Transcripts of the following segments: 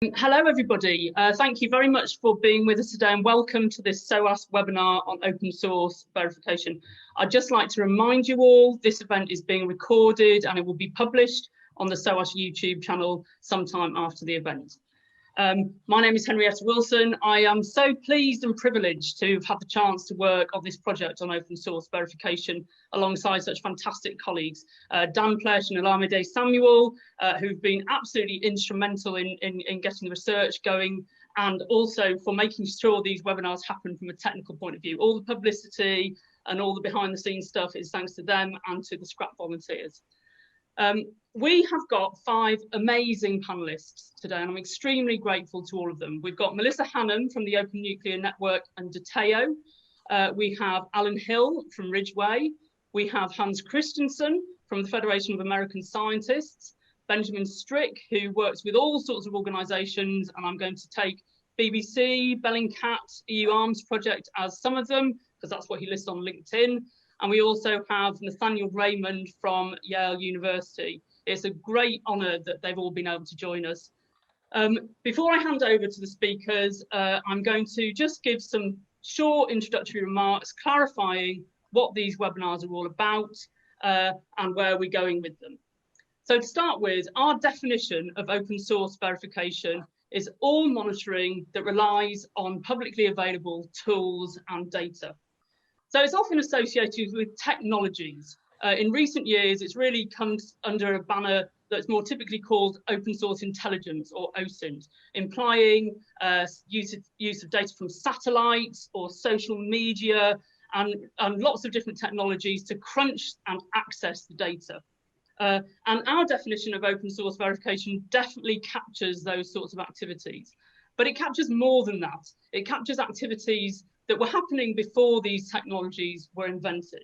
Hello everybody, thank you very much for being with us today and welcome to this SOAS webinar on open source verification. I'd just like to remind you all this event is being recorded and it will be published on the SOAS YouTube channel sometime after the event. My name is Henrietta Wilson. I am so pleased and privileged to have had the chance to work on this project on open source verification alongside such fantastic colleagues, Dan Plesh and Olamide Samuel, who've been absolutely instrumental in getting the research going and also for making sure these webinars happen from a technical point of view. All the publicity and all the behind the scenes stuff is thanks to them and to the scrap volunteers. We have got 5 amazing panelists today, and I'm extremely grateful to all of them. We've got Melissa Hanham from the Open Nuclear Network and Datayo. We have Alan Hill from Ridgeway. We have Hans Christensen from the Federation of American Scientists. Benjamin Strick, who works with all sorts of organisations, and I'm going to take BBC, Bellingcat, EUArms project as some of them, because that's what he lists on LinkedIn. And we also have Nathaniel Raymond from Yale University. It's a great honour that they've all been able to join us. Before I hand over to the speakers, I'm going to just give some short introductory remarks clarifying what these webinars are all about and where we're going with them. So to start with, our definition of open source verification is all monitoring that relies on publicly available tools and data. So it's often associated with technologies. In recent years, it's really come under a banner that's more typically called open source intelligence, or OSINT, implying use of data from satellites or social media and lots of different technologies to crunch and access the data. And our definition of open source verification definitely captures those sorts of activities. But it captures more than that. It captures activities that were happening before these technologies were invented.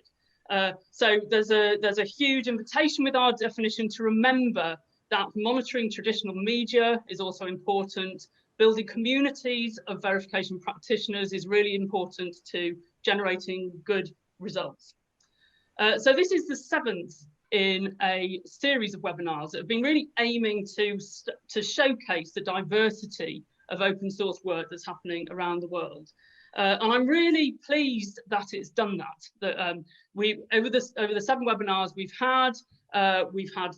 So there's a huge invitation with our definition to remember that monitoring traditional media is also important. Building communities of verification practitioners is really important to generating good results. So this is the 7th in a series of webinars that have been really aiming to showcase the diversity of open source work that's happening around the world. And I'm really pleased that it's done that. Over the 7 webinars we've had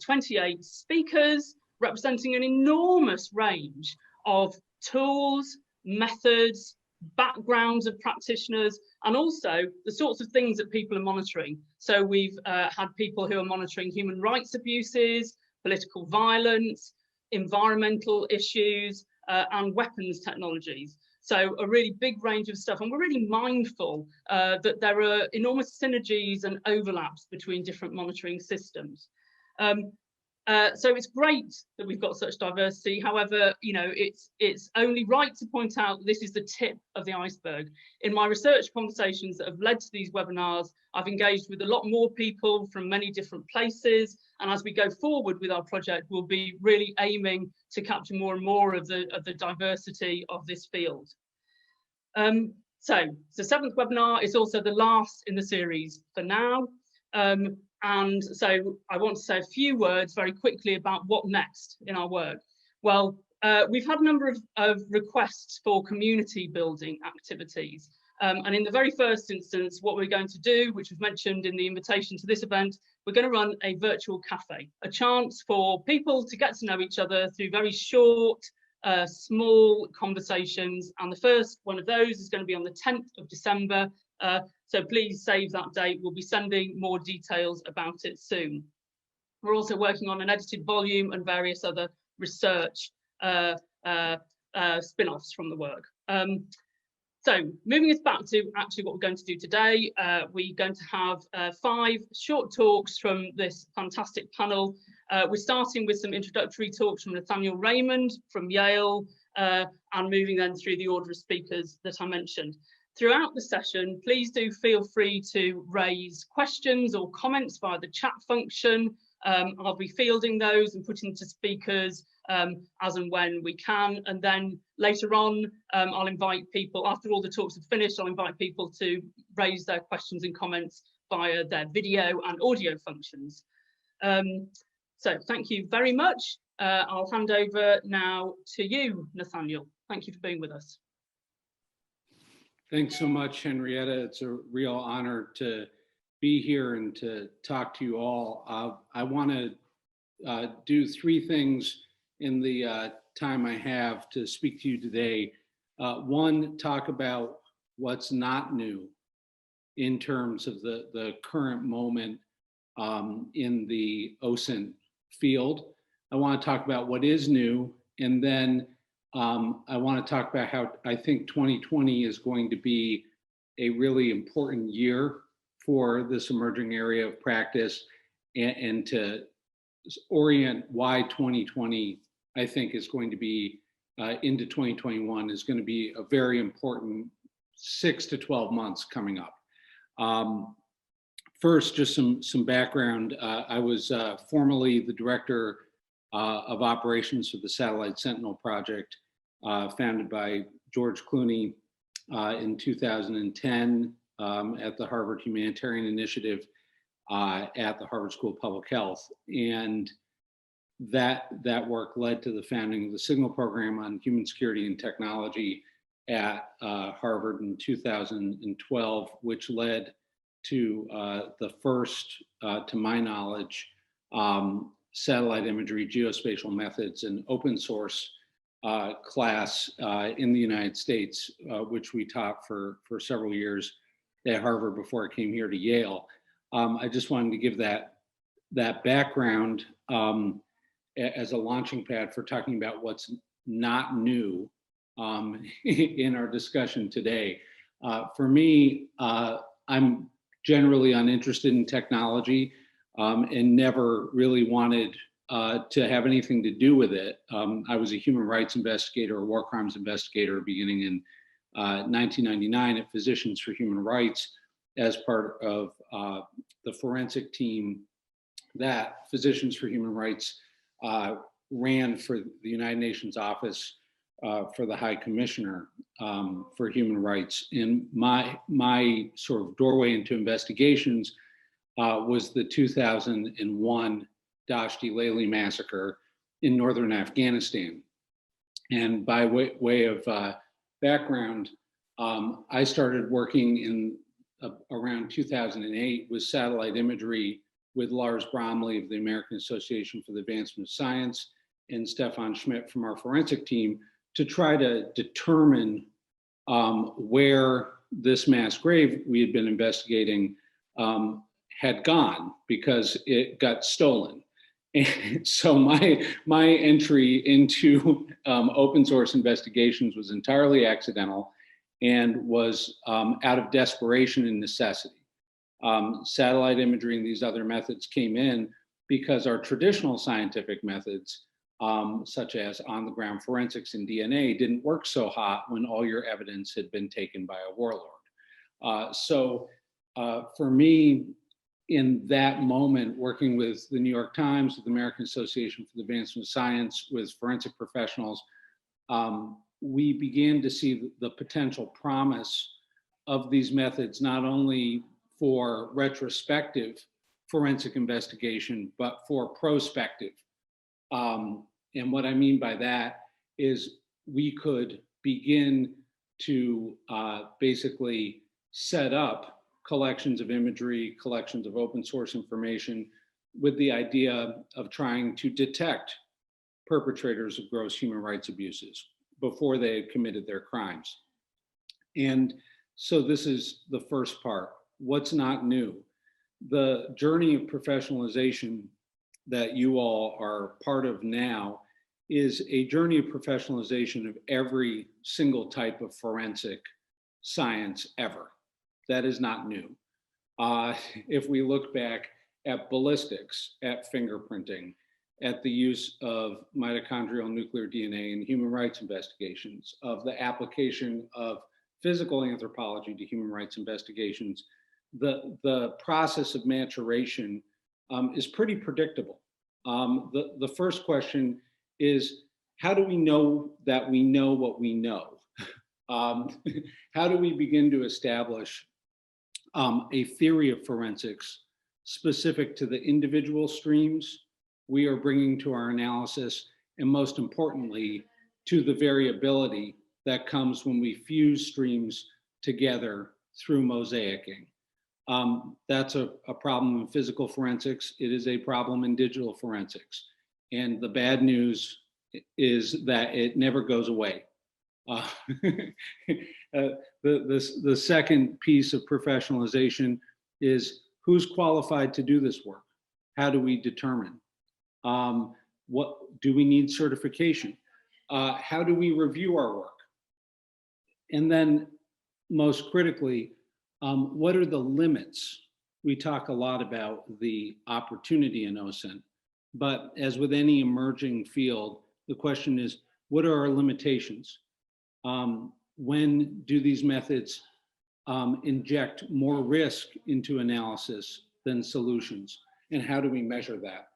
28 speakers representing an enormous range of tools, methods, backgrounds of practitioners, and also the sorts of things that people are monitoring. So we've had people who are monitoring human rights abuses, political violence, environmental issues, and weapons technologies. So a really big range of stuff, and we're really mindful that there are enormous synergies and overlaps between different monitoring systems. So it's great that we've got such diversity. However, you know, it's only right to point out that this is the tip of the iceberg. In my research conversations that have led to these webinars, I've engaged with a lot more people from many different places. And as we go forward with our project, we'll be really aiming to capture more and more of the diversity of this field. So the 7th webinar is also the last in the series for now. And so I want to say a few words very quickly about what next in our work. Well, we've had a number of requests for community building activities. And in the very first instance, what we're going to do, which was mentioned in the invitation to this event, we're going to run a virtual cafe, a chance for people to get to know each other through very short, small conversations. And the first one of those is going to be on the 10th of December. So please save that date. We'll be sending more details about it soon. We're also working on an edited volume and various other research spin-offs from the work. So moving us back to actually what we're going to do today, we're going to have 5 short talks from this fantastic panel. We're starting with some introductory talks from Nathaniel Raymond from Yale, and moving then through the order of speakers that I mentioned. Throughout the session, please do feel free to raise questions or comments via the chat function. I'll be fielding those and putting to speakers as and when we can. And then later on, I'll invite people, after all the talks have finished, I'll invite people to raise their questions and comments via their video and audio functions. So thank you very much. I'll hand over now to you, Nathaniel. Thank you for being with us. Thanks so much, Henrietta. It's a real honor to be here and to talk to you all. I want to do three things in the time I have to speak to you today. One, talk about what's not new in terms of the current moment in the OSINT field. I want to talk about what is new, and then I want to talk about how I think 2020 is going to be a really important year for this emerging area of practice, and to orient why 2020, I think, is going to be into 2021 is going to be a very important 6 to 12 months coming up. First, just some background. I was formerly the director of operations for the Satellite Sentinel project, founded by George Clooney in 2010 at the Harvard Humanitarian Initiative at the Harvard School of Public Health. And that work led to the founding of the Signal Program on Human Security and Technology at Harvard in 2012, which led to the first, to my knowledge, satellite imagery, geospatial methods, and open source class in the United States, which we taught for several years at Harvard before I came here to Yale. I just wanted to give that background as a launching pad for talking about what's not new in our discussion today. For me, I'm generally uninterested in technology and never really wanted to have anything to do with it. I was a human rights investigator, a war crimes investigator, beginning in 1999 at Physicians for Human Rights as part of the forensic team that Physicians for Human Rights ran for the United Nations Office for the High Commissioner for Human Rights. And my sort of doorway into investigations was the 2001 Dashti Layli massacre in northern Afghanistan. And by way of background, I started working in around 2008 with satellite imagery with Lars Bromley of the American Association for the Advancement of Science and Stefan Schmidt from our forensic team to try to determine where this mass grave we had been investigating had gone, because it got stolen. And so my entry into open source investigations was entirely accidental and was out of desperation and necessity. Satellite imagery and these other methods came in because our traditional scientific methods, such as on-the-ground forensics and DNA, didn't work so hot when all your evidence had been taken by a warlord. So for me, in that moment, working with the New York Times, with the American Association for the Advancement of Science, with forensic professionals, we began to see the potential promise of these methods, not only for retrospective forensic investigation, but for prospective. And what I mean by that is we could begin to basically set up collections of imagery, collections of open source information, with the idea of trying to detect perpetrators of gross human rights abuses before they had committed their crimes. And so this is the first part. What's not new? The journey of professionalization that you all are part of now is a journey of professionalization of every single type of forensic science ever. That is not new. If we look back at ballistics, at fingerprinting, at the use of mitochondrial nuclear DNA in human rights investigations, of the application of physical anthropology to human rights investigations, the process of maturation is pretty predictable. The first question is, how do we know that we know what we know? How do we begin to establish a theory of forensics specific to the individual streams we are bringing to our analysis, and most importantly, to the variability that comes when we fuse streams together through mosaicing. That's a problem in physical forensics. It is a problem in digital forensics. And the bad news is that it never goes away. The second piece of professionalization is who's qualified to do this work? How do we determine? What do we need certification? How do we review our work? And then most critically, what are the limits? We talk a lot about the opportunity in OSINT, but as with any emerging field, the question is, what are our limitations? When do these methods inject more risk into analysis than solutions? And how do we measure that?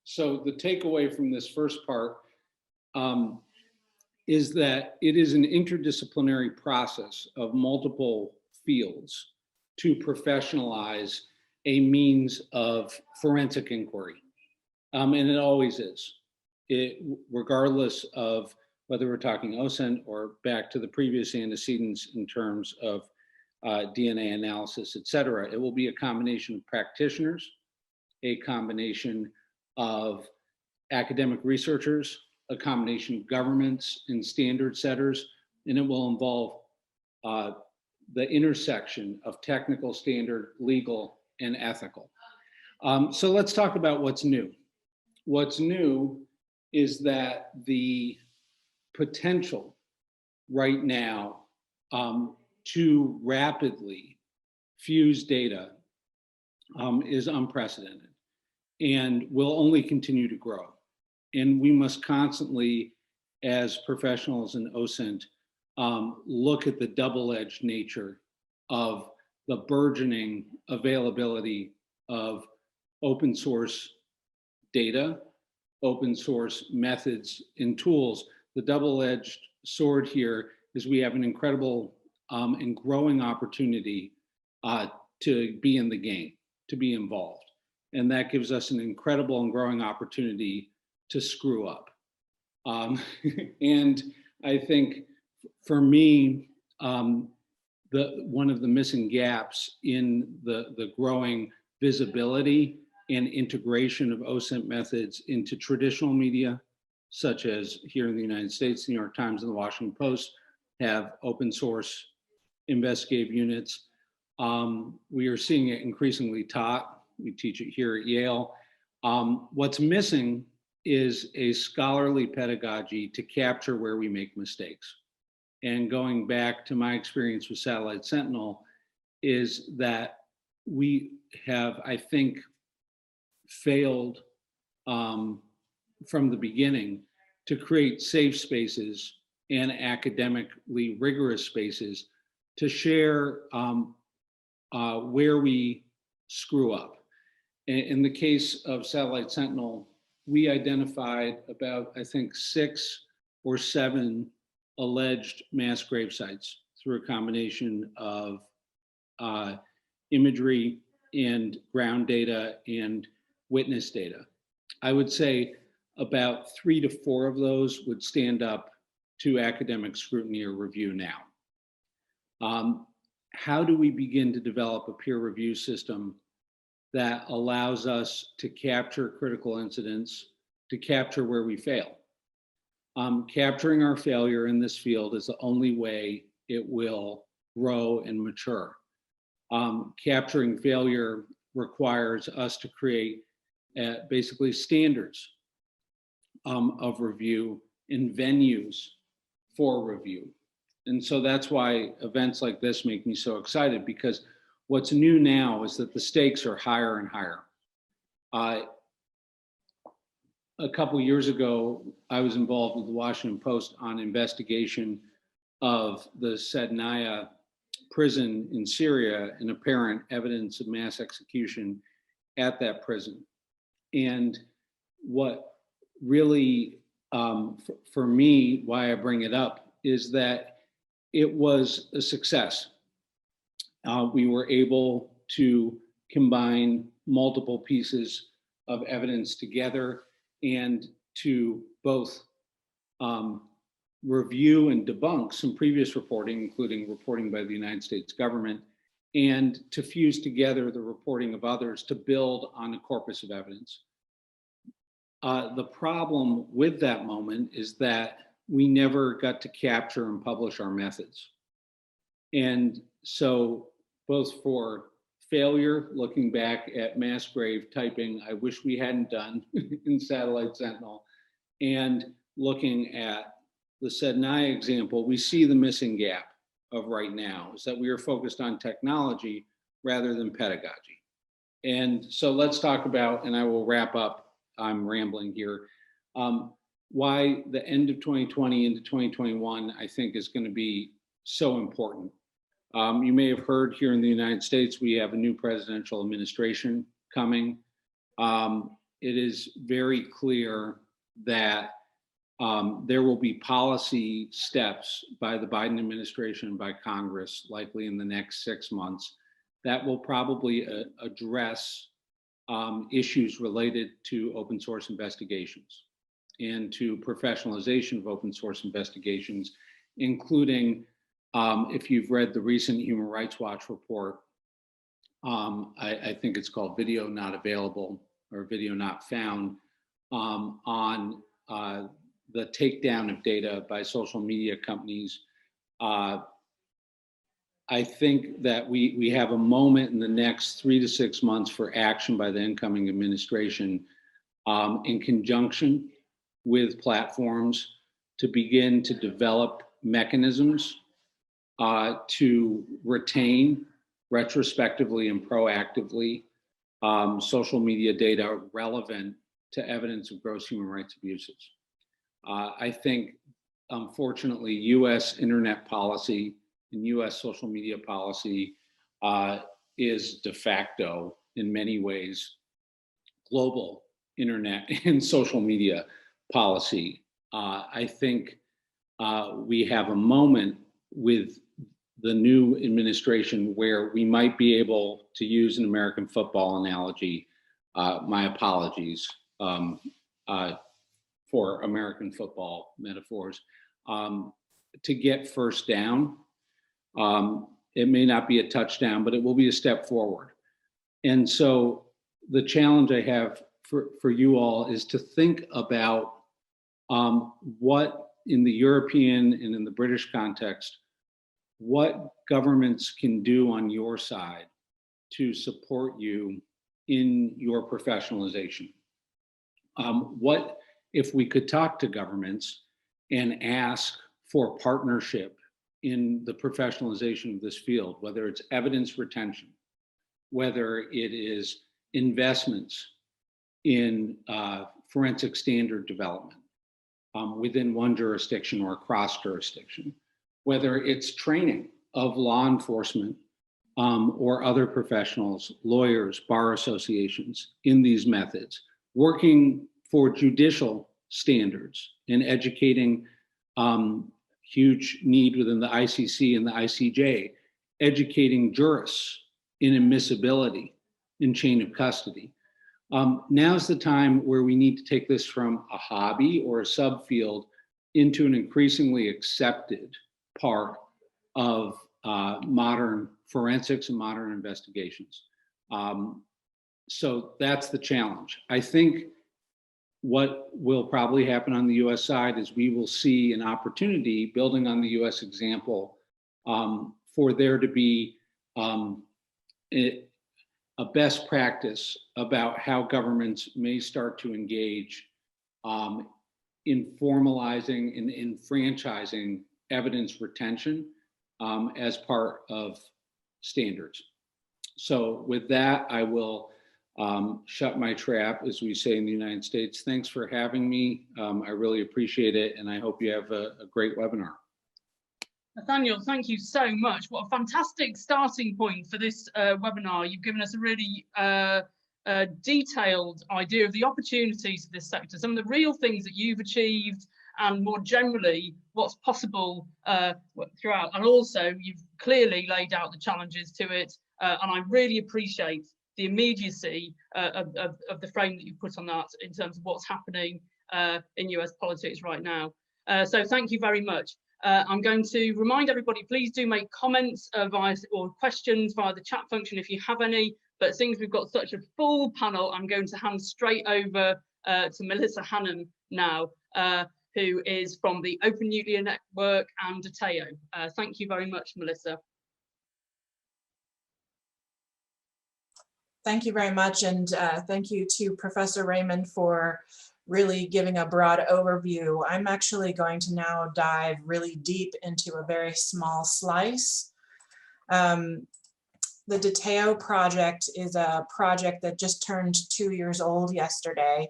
So the takeaway from this first part is that it is an interdisciplinary process of multiple fields to professionalize a means of forensic inquiry. And it always is. Regardless of whether we're talking OSINT or back to the previous antecedents in terms of DNA analysis, et cetera, it will be a combination of practitioners, a combination of academic researchers, a combination of governments and standard setters, and it will involve the intersection of technical, standard, legal, and ethical. So let's talk about what's new. What's new is that the potential right now to rapidly fuse data is unprecedented and will only continue to grow. And we must constantly, as professionals in OSINT, look at the double-edged nature of the burgeoning availability of open source data, open source methods and tools. The double-edged sword here is we have an incredible and growing opportunity to be in the game, to be involved. And that gives us an incredible and growing opportunity to screw up. And I think for me, one of the missing gaps in the growing visibility and integration of OSINT methods into traditional media, such as here in the United States, the New York Times and the Washington Post have open source investigative units. We are seeing it increasingly taught. We teach it here at Yale. What's missing is a scholarly pedagogy to capture where we make mistakes. And going back to my experience with Satellite Sentinel is that we have, I think, failed from the beginning to create safe spaces and academically rigorous spaces to share where we screw up. In the case of Satellite Sentinel, we identified about, I think, 6 or 7 alleged mass grave sites through a combination of imagery and ground data and witness data. I would say about 3 to 4 of those would stand up to academic scrutiny or review now. How do we begin to develop a peer review system that allows us to capture critical incidents, to capture where we fail? Capturing our failure in this field is the only way it will grow and mature. Capturing failure requires us to create basically standards of review and venues for review. And so that's why events like this make me so excited, because what's new now is that the stakes are higher and higher. A couple years ago, I was involved with the Washington Post on investigation of the Sednaya prison in Syria and apparent evidence of mass execution at that prison. And what really, for me, why I bring it up is that it was a success. We were able to combine multiple pieces of evidence together and to both review and debunk some previous reporting, including reporting by the United States government, and to fuse together the reporting of others to build on a corpus of evidence. The problem with that moment is that we never got to capture and publish our methods. And so both for failure, looking back at mass grave typing, I wish we hadn't done in Satellite Sentinel, and looking at the SEDNI example, we see the missing gap of right now is that we are focused on technology rather than pedagogy. And so let's talk about, and I will wrap up, I'm rambling here, why the end of 2020 into 2021, I think, is going to be so important. You may have heard here in the United States, we have a new presidential administration coming. It is very clear that there will be policy steps by the Biden administration, by Congress, likely in the next 6 months, that will probably address issues related to open source investigations and to professionalization of open source investigations, including, if you've read the recent Human Rights Watch report, I think it's called Video Not Available or Video Not Found, on the takedown of data by social media companies. I think that we have a moment in the next 3 to 6 months for action by the incoming administration in conjunction with platforms to begin to develop mechanisms to retain retrospectively and proactively social media data relevant to evidence of gross human rights abuses. I think, unfortunately, US internet policy and US social media policy is de facto, in many ways, global internet and social media policy. I think we have a moment with the new administration where we might be able to use an American football analogy. My apologies for American football metaphors, to get first down. It may not be a touchdown, but it will be a step forward. And so the challenge I have for you all is to think about what in the European and in the British context, what governments can do on your side to support you in your professionalization. What if we could talk to governments and ask for partnership in the professionalization of this field, whether it's evidence retention, whether it is investments in forensic standard development within one jurisdiction or across jurisdiction, whether it's training of law enforcement or other professionals, lawyers, bar associations in these methods, working for judicial standards and educating huge need within the ICC and the ICJ, educating jurists in admissibility in chain of custody. Now's the time where we need to take this from a hobby or a subfield into an increasingly accepted part of modern forensics and modern investigations. So that's the challenge. I think what will probably happen on the US side is we will see an opportunity, building on the US example, for there to be a best practice about how governments may start to engage in formalizing and in franchising evidence retention as part of standards. So with that, I will shut my trap, as we say in the United States. Thanks for having me. I really appreciate it, and I hope you have a great webinar. Nathaniel, thank you so much. What a fantastic starting point for this webinar. You've given us a really detailed idea of the opportunities of this sector, some of the real things that you've achieved, and more generally, what's possible throughout. And also, you've clearly laid out the challenges to it, and I really appreciate immediacy of the frame that you put on that in terms of what's happening in US politics right now. So thank you very much. I'm going to remind everybody, please do make comments or questions via the chat function if you have any, but since we've got such a full panel, I'm going to hand straight over to Melissa Hanham now, who is from the Open Nuclear Network and Datayo. Thank you very much, Melissa. Thank you very much, and thank you to Professor Raymond for really giving a broad overview. I'm actually going to now dive really deep into a very small slice. The Datayo project is a project that just turned 2 years old yesterday,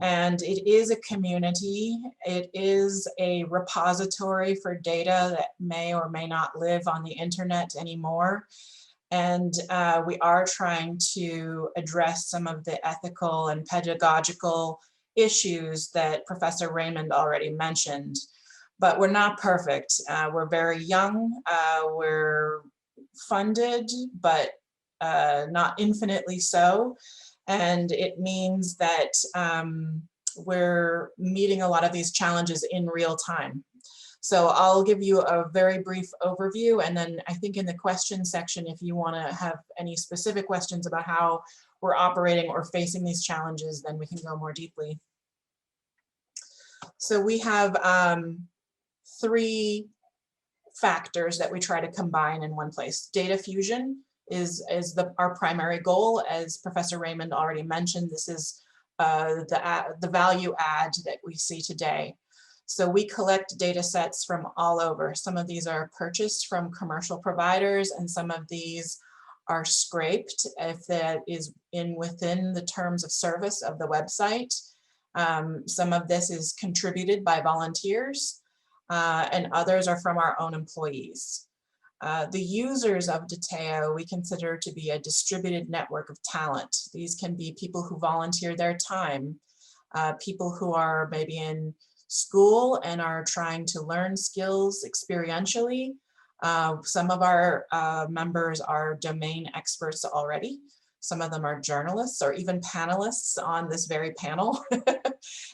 and it is a community. It is a repository for data that may or may not live on the internet anymore. And we are trying to address some of the ethical and pedagogical issues that Professor Raymond already mentioned. But we're not perfect. We're very young. We're funded, but not infinitely so. And it means that we're meeting a lot of these challenges in real time. So I'll give you a very brief overview, and then I think in the question section, if you want to have any specific questions about how we're operating or facing these challenges, then we can go more deeply. So we have 3 factors that we try to combine in one place. Data fusion is our primary goal. As Professor Raymond already mentioned, this is the value add that we see today. So we collect data sets from all over. Some of these are purchased from commercial providers, and some of these are scraped if that is within the terms of service of the website. Some of this is contributed by volunteers, and others are from our own employees. The users of Datayo we consider to be a distributed network of talent. These can be people who volunteer their time, people who are maybe in school and are trying to learn skills experientially. Some of our members are domain experts already. Some of them are journalists or even panelists on this very panel.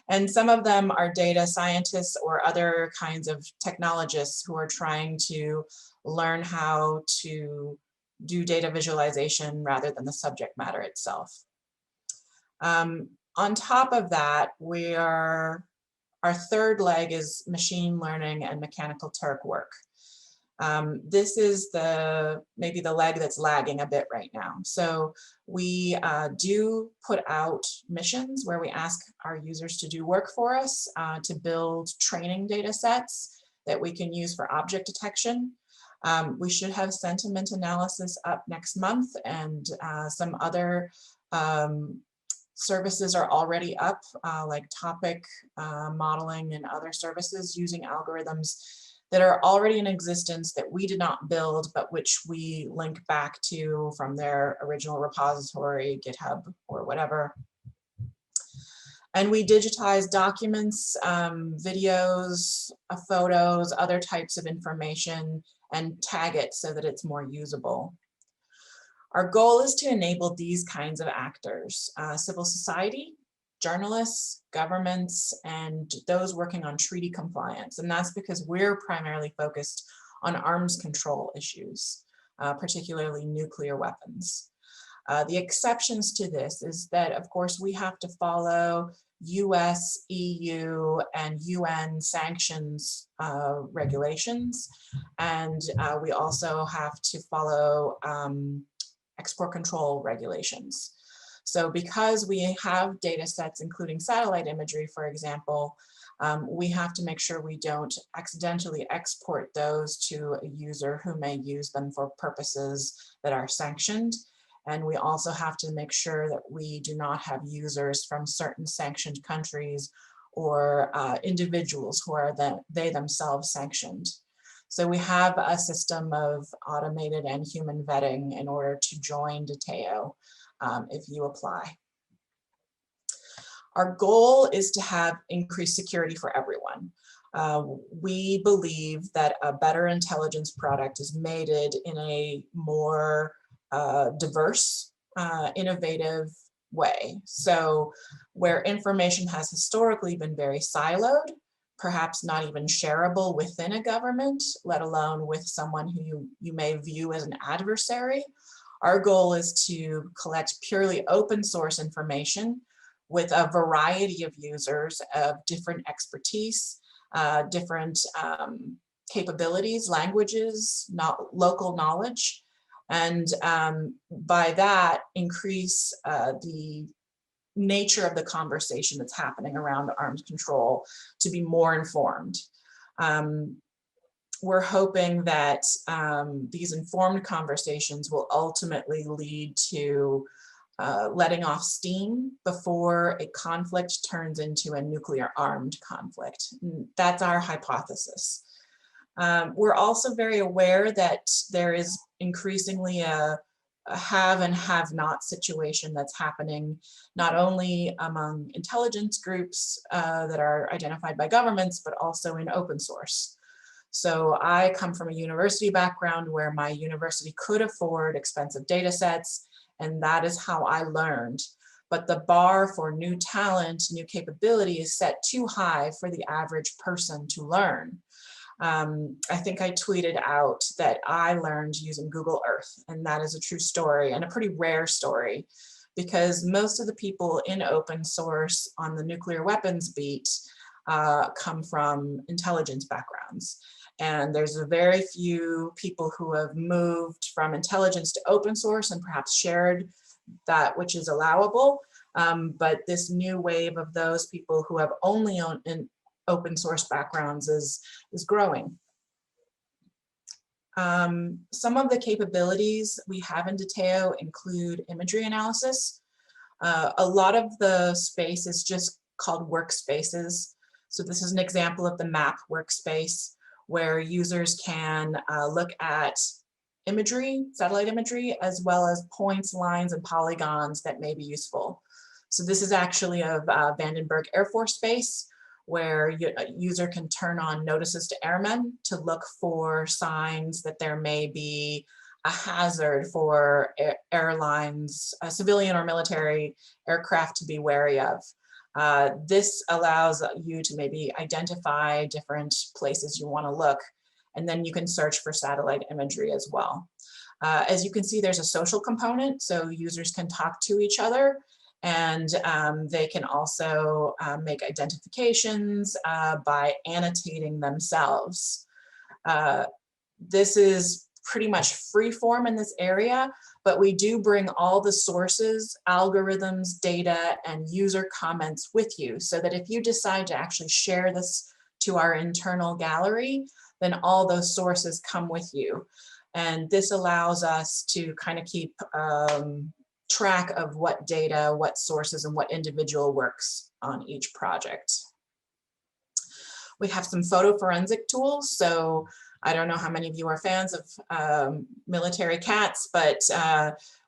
And some of them are data scientists or other kinds of technologists who are trying to learn how to do data visualization rather than the subject matter itself. On top of that, our third leg is machine learning and mechanical Turk work. This is maybe the leg that's lagging a bit right now. So we do put out missions where we ask our users to do work for us, to build training data sets that we can use for object detection. We should have sentiment analysis up next month, and some other services are already up, like topic modeling and other services using algorithms that are already in existence that we did not build, but which we link back to from their original repository, GitHub, or whatever. And we digitize documents, videos, photos, other types of information, and tag it so that it's more usable. Our goal is to enable these kinds of actors, civil society, journalists, governments, and those working on treaty compliance. And that's because we're primarily focused on arms control issues, particularly nuclear weapons. The exceptions to this is that, of course, we have to follow US, EU, and UN sanctions regulations. And we also have to follow export control regulations. So because we have data sets, including satellite imagery, for example, we have to make sure we don't accidentally export those to a user who may use them for purposes that are sanctioned. And we also have to make sure that we do not have users from certain sanctioned countries or individuals who are they themselves sanctioned. So we have a system of automated and human vetting in order to join Datayo if you apply. Our goal is to have increased security for everyone. We believe that a better intelligence product is mated in a more diverse innovative way. So where information has historically been very siloed, perhaps not even shareable within a government, let alone with someone who you may view as an adversary, our goal is to collect purely open source information with a variety of users of different expertise, different capabilities, languages, local knowledge, and by that increase the nature of the conversation that's happening around arms control to be more informed. We're hoping that these informed conversations will ultimately lead to letting off steam before a conflict turns into a nuclear armed conflict. That's our hypothesis. We're also very aware that there is increasingly a have and have not situation that's happening not only among intelligence groups that are identified by governments, but also in open source. So I come from a university background where my university could afford expensive data sets, and that is how I learned. But the bar for new talent, new capability is set too high for the average person to learn. I think I tweeted out that I learned using Google Earth, and that is a true story and a pretty rare story, because most of the people in open source on the nuclear weapons beat come from intelligence backgrounds. And there's a very few people who have moved from intelligence to open source and perhaps shared that which is allowable. But this new wave of those people who have only open source backgrounds is growing. Some of the capabilities we have in Datayo include imagery analysis. A lot of the space is just called workspaces. So this is an example of the map workspace where users can look at imagery, satellite imagery, as well as points, lines, and polygons that may be useful. So this is actually of Vandenberg Air Force Base, where a user can turn on notices to airmen to look for signs that there may be a hazard for airlines, civilian or military aircraft to be wary of. This allows you to maybe identify different places you want to look, and then you can search for satellite imagery as well. As you can see, there's a social component, so users can talk to each other, and they can also make identifications by annotating themselves. This is pretty much free form in this area, but we do bring all the sources, algorithms, data, and user comments with you, so that if you decide to actually share this to our internal gallery, then all those sources come with you. And this allows us to kind of keep track of what data, what sources, and what individual works on each project. We have some photo forensic tools. So I don't know how many of you are fans of military cats, but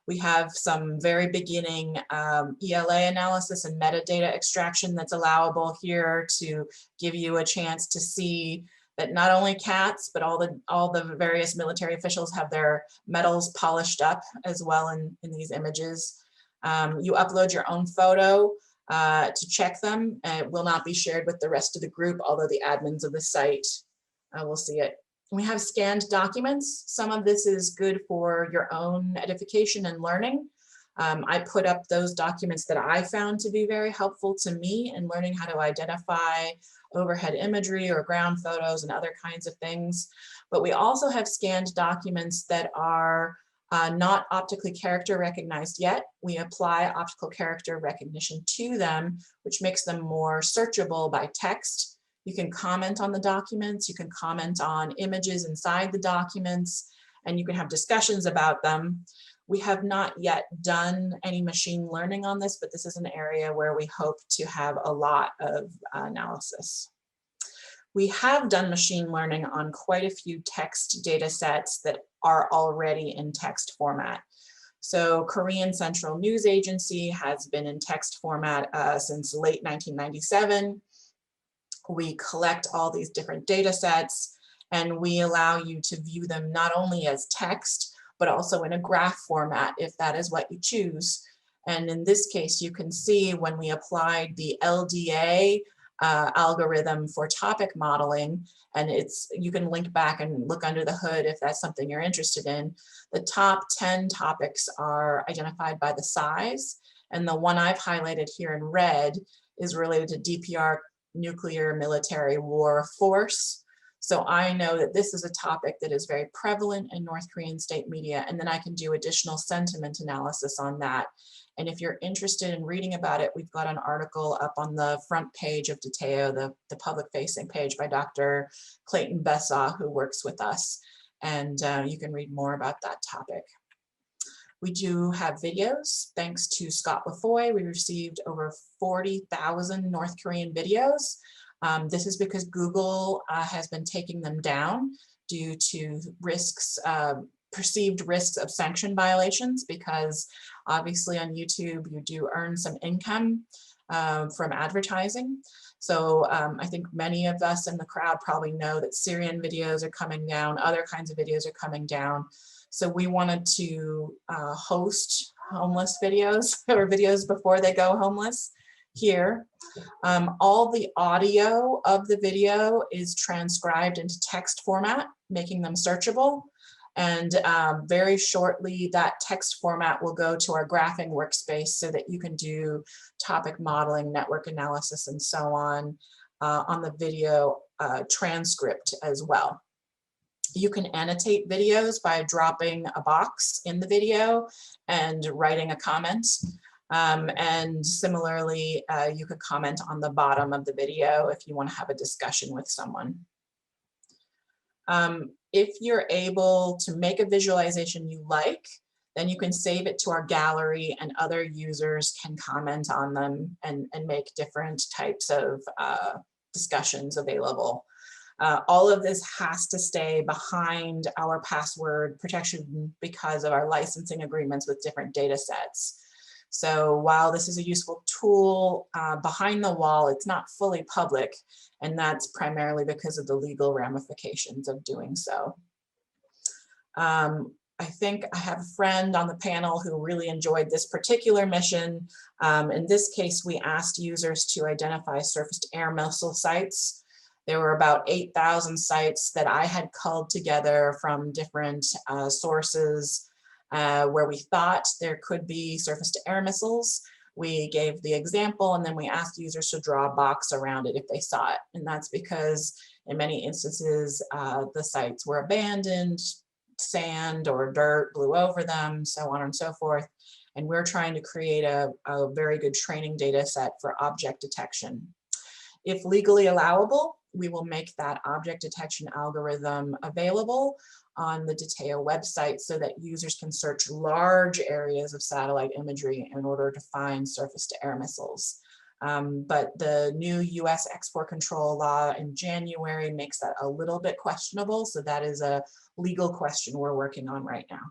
we have some very beginning ELA analysis and metadata extraction that's allowable here to give you a chance to see that not only cats, but all the various military officials have their medals polished up as well in these images. You upload your own photo to check them. It will not be shared with the rest of the group, although the admins of the site will see it. We have scanned documents. Some of this is good for your own edification and learning. I put up those documents that I found to be very helpful to me in learning how to identify overhead imagery or ground photos and other kinds of things. But we also have scanned documents that are not optically character recognized yet. We apply optical character recognition to them, which makes them more searchable by text. You can comment on the documents, you can comment on images inside the documents, and you can have discussions about them. We have not yet done any machine learning on this, but this is an area where we hope to have a lot of analysis. We have done machine learning on quite a few text data sets that are already in text format. So Korean Central News Agency has been in text format since late 1997. We collect all these different data sets, and we allow you to view them not only as text, but also in a graph format if that is what you choose. And in this case, you can see when we applied the LDA algorithm for topic modeling, and you can link back and look under the hood if that's something you're interested in. The top 10 topics are identified by the size, and the one I've highlighted here in red is related to DPR, nuclear military war force. So I know that this is a topic that is very prevalent in North Korean state media, and then I can do additional sentiment analysis on that. And if you're interested in reading about it, we've got an article up on the front page of Datayo, the public-facing page by Dr. Clayton Bessaw, who works with us. And you can read more about that topic. We do have videos. Thanks to Scott Lafoy, we received over 40,000 North Korean videos. This is because Google has been taking them down due to risks, perceived risks of sanction violations, because obviously on YouTube you do earn some income from advertising. So I think many of us in the crowd probably know that Syrian videos are coming down, other kinds of videos are coming down. So we wanted to host homeless videos or videos before they go homeless here. All the audio of the video is transcribed into text format, making them searchable. And very shortly, that text format will go to our graphing workspace so that you can do topic modeling, network analysis, and so on the video transcript as well. You can annotate videos by dropping a box in the video and writing a comment. And similarly, you could comment on the bottom of the video if you want to have a discussion with someone. If you're able to make a visualization you like, then you can save it to our gallery and other users can comment on them and make different types of discussions available. All of this has to stay behind our password protection because of our licensing agreements with different data sets. So while this is a useful tool, behind the wall, it's not fully public, and that's primarily because of the legal ramifications of doing so. I think I have a friend on the panel who really enjoyed this particular mission. In this case, we asked users to identify surface-to-air missile sites. There were about 8,000 sites that I had culled together from different sources where we thought there could be surface-to-air missiles. We gave the example and then we asked users to draw a box around it if they saw it. And that's because in many instances, the sites were abandoned, sand or dirt blew over them, so on and so forth. And we're trying to create a very good training data set for object detection. If legally allowable, we will make that object detection algorithm available on the Datayo website so that users can search large areas of satellite imagery in order to find surface-to-air missiles. But the new US export control law in January makes that a little bit questionable, so that is a legal question we're working on right now.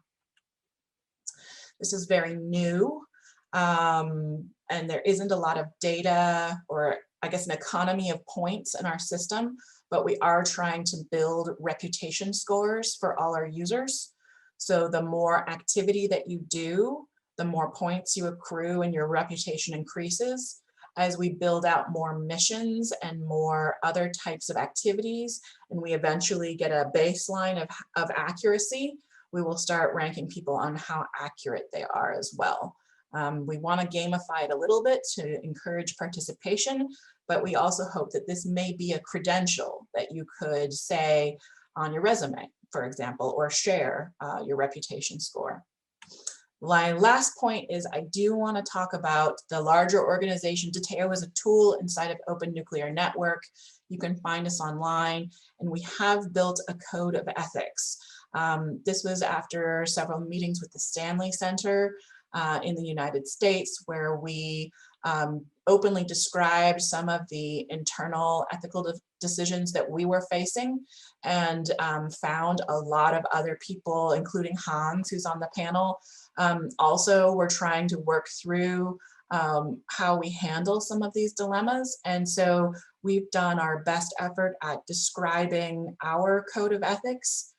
This is very new, and there isn't a lot of data, or I guess an economy of points in our system, but we are trying to build reputation scores for all our users. So the more activity that you do, the more points you accrue and your reputation increases. As we build out more missions and more other types of activities, and we eventually get a baseline of accuracy, we will start ranking people on how accurate they are as well. We want to gamify it a little bit to encourage participation, but we also hope that this may be a credential that you could say on your resume, for example, or share your reputation score. My last point is I do want to talk about the larger organization. Datayo is a tool inside of Open Nuclear Network. You can find us online, and we have built a code of ethics. This was after several meetings with the Stanley Center in the United States, where we openly described some of the internal ethical decisions that we were facing, and found a lot of other people, including Hans, who's on the panel. Also, we're trying to work through how we handle some of these dilemmas. And so we've done our best effort at describing our code of ethics.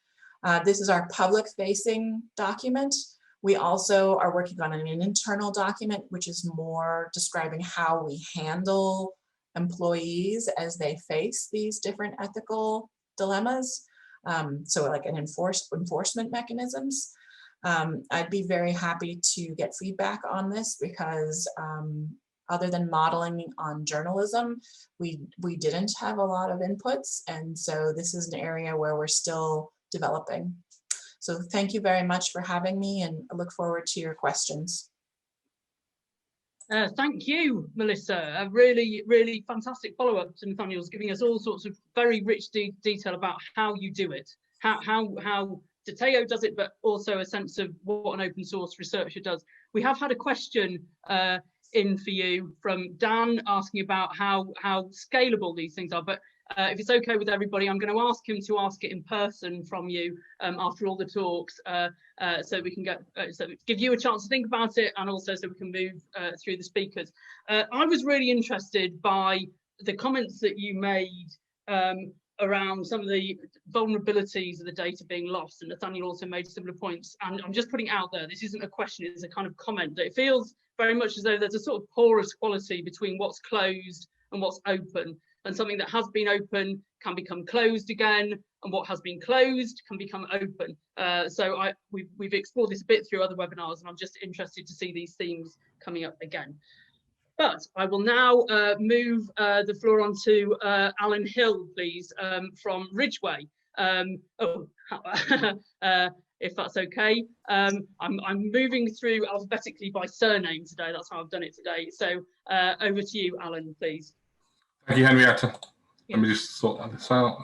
This is our public-facing document. We also are working on an internal document, which is more describing how we handle employees as they face these different ethical dilemmas. So like an enforcement mechanisms. I'd be very happy to get feedback on this because other than modeling on journalism, we didn't have a lot of inputs. And so this is an area where we're still developing. So thank you very much for having me, and I look forward to your questions. Thank you, Melissa. A really, really fantastic follow-up to Nathaniel's, giving us all sorts of very rich detail about how you do it, how Datayo does it, but also a sense of what an open source researcher does. We have had a question in for you from Dan asking about how scalable these things are, but if it's okay with everybody, I'm going to ask him to ask it in person from you after all the talks, so we can give you a chance to think about it, and also so we can move through the speakers. I was really interested by the comments that you made around some of the vulnerabilities of the data being lost, and Nathaniel also made similar points. And I'm just putting it out there, this isn't a question, it's a kind of comment, that it feels very much as though there's a sort of porous quality between what's closed and what's open, and something that has been open can become closed again, and what has been closed can become open. So we've explored this a bit through other webinars, and I'm just interested to see these themes coming up again. But I will now move the floor on to Alan Hill, please, from Ridgeway. If that's okay. I'm moving through alphabetically by surname today. That's how I've done it today. So over to you, Alan, please. Thank you, Henrietta. Yeah. Let me just sort this out.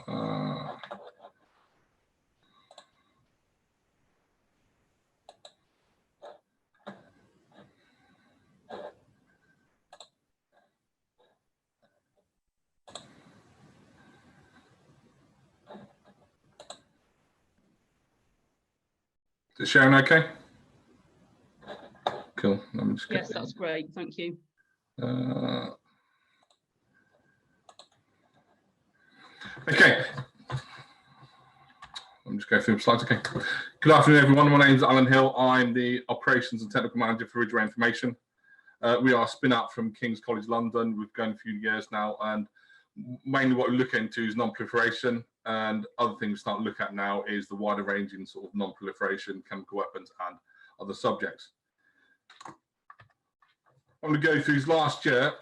Is it sharing okay? Cool. Let me just get yes, that's great. Thank you. Okay. I'm just going through the slides. Okay. Good afternoon, everyone. My name is Alan Hill. I'm the Operations and Technical Manager for Ridgeway Information. We are a spin-out from King's College London. We've gone a few years now, and mainly what we look into is non-proliferation, and other things we start to look at now is the wider ranging sort of non-proliferation, chemical weapons, and other subjects. I'm going to go through this. Last year,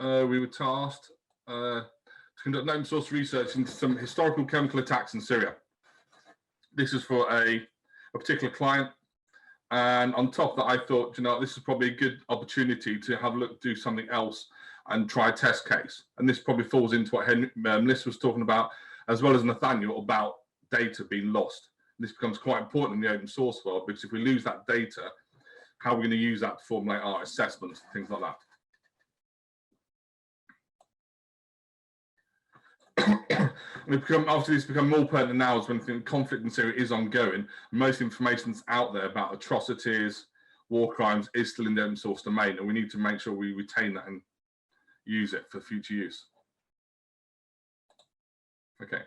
we were tasked to conduct open source research into some historical chemical attacks in Syria. This is for a particular client, and on top of that, I thought, you know, this is probably a good opportunity to have a look, do something else, and try a test case. And this probably falls into what Melissa was talking about, as well as Nathaniel, about data being lost. This becomes quite important in the open source world, because if we lose that data, how are we going to use that to formulate our assessments, things like that. Obviously, this becomes more pertinent now as when the conflict in Syria is ongoing. Most information that's out there about atrocities, war crimes is still in the open source domain, and we need to make sure we retain that and use it for future use. Okay,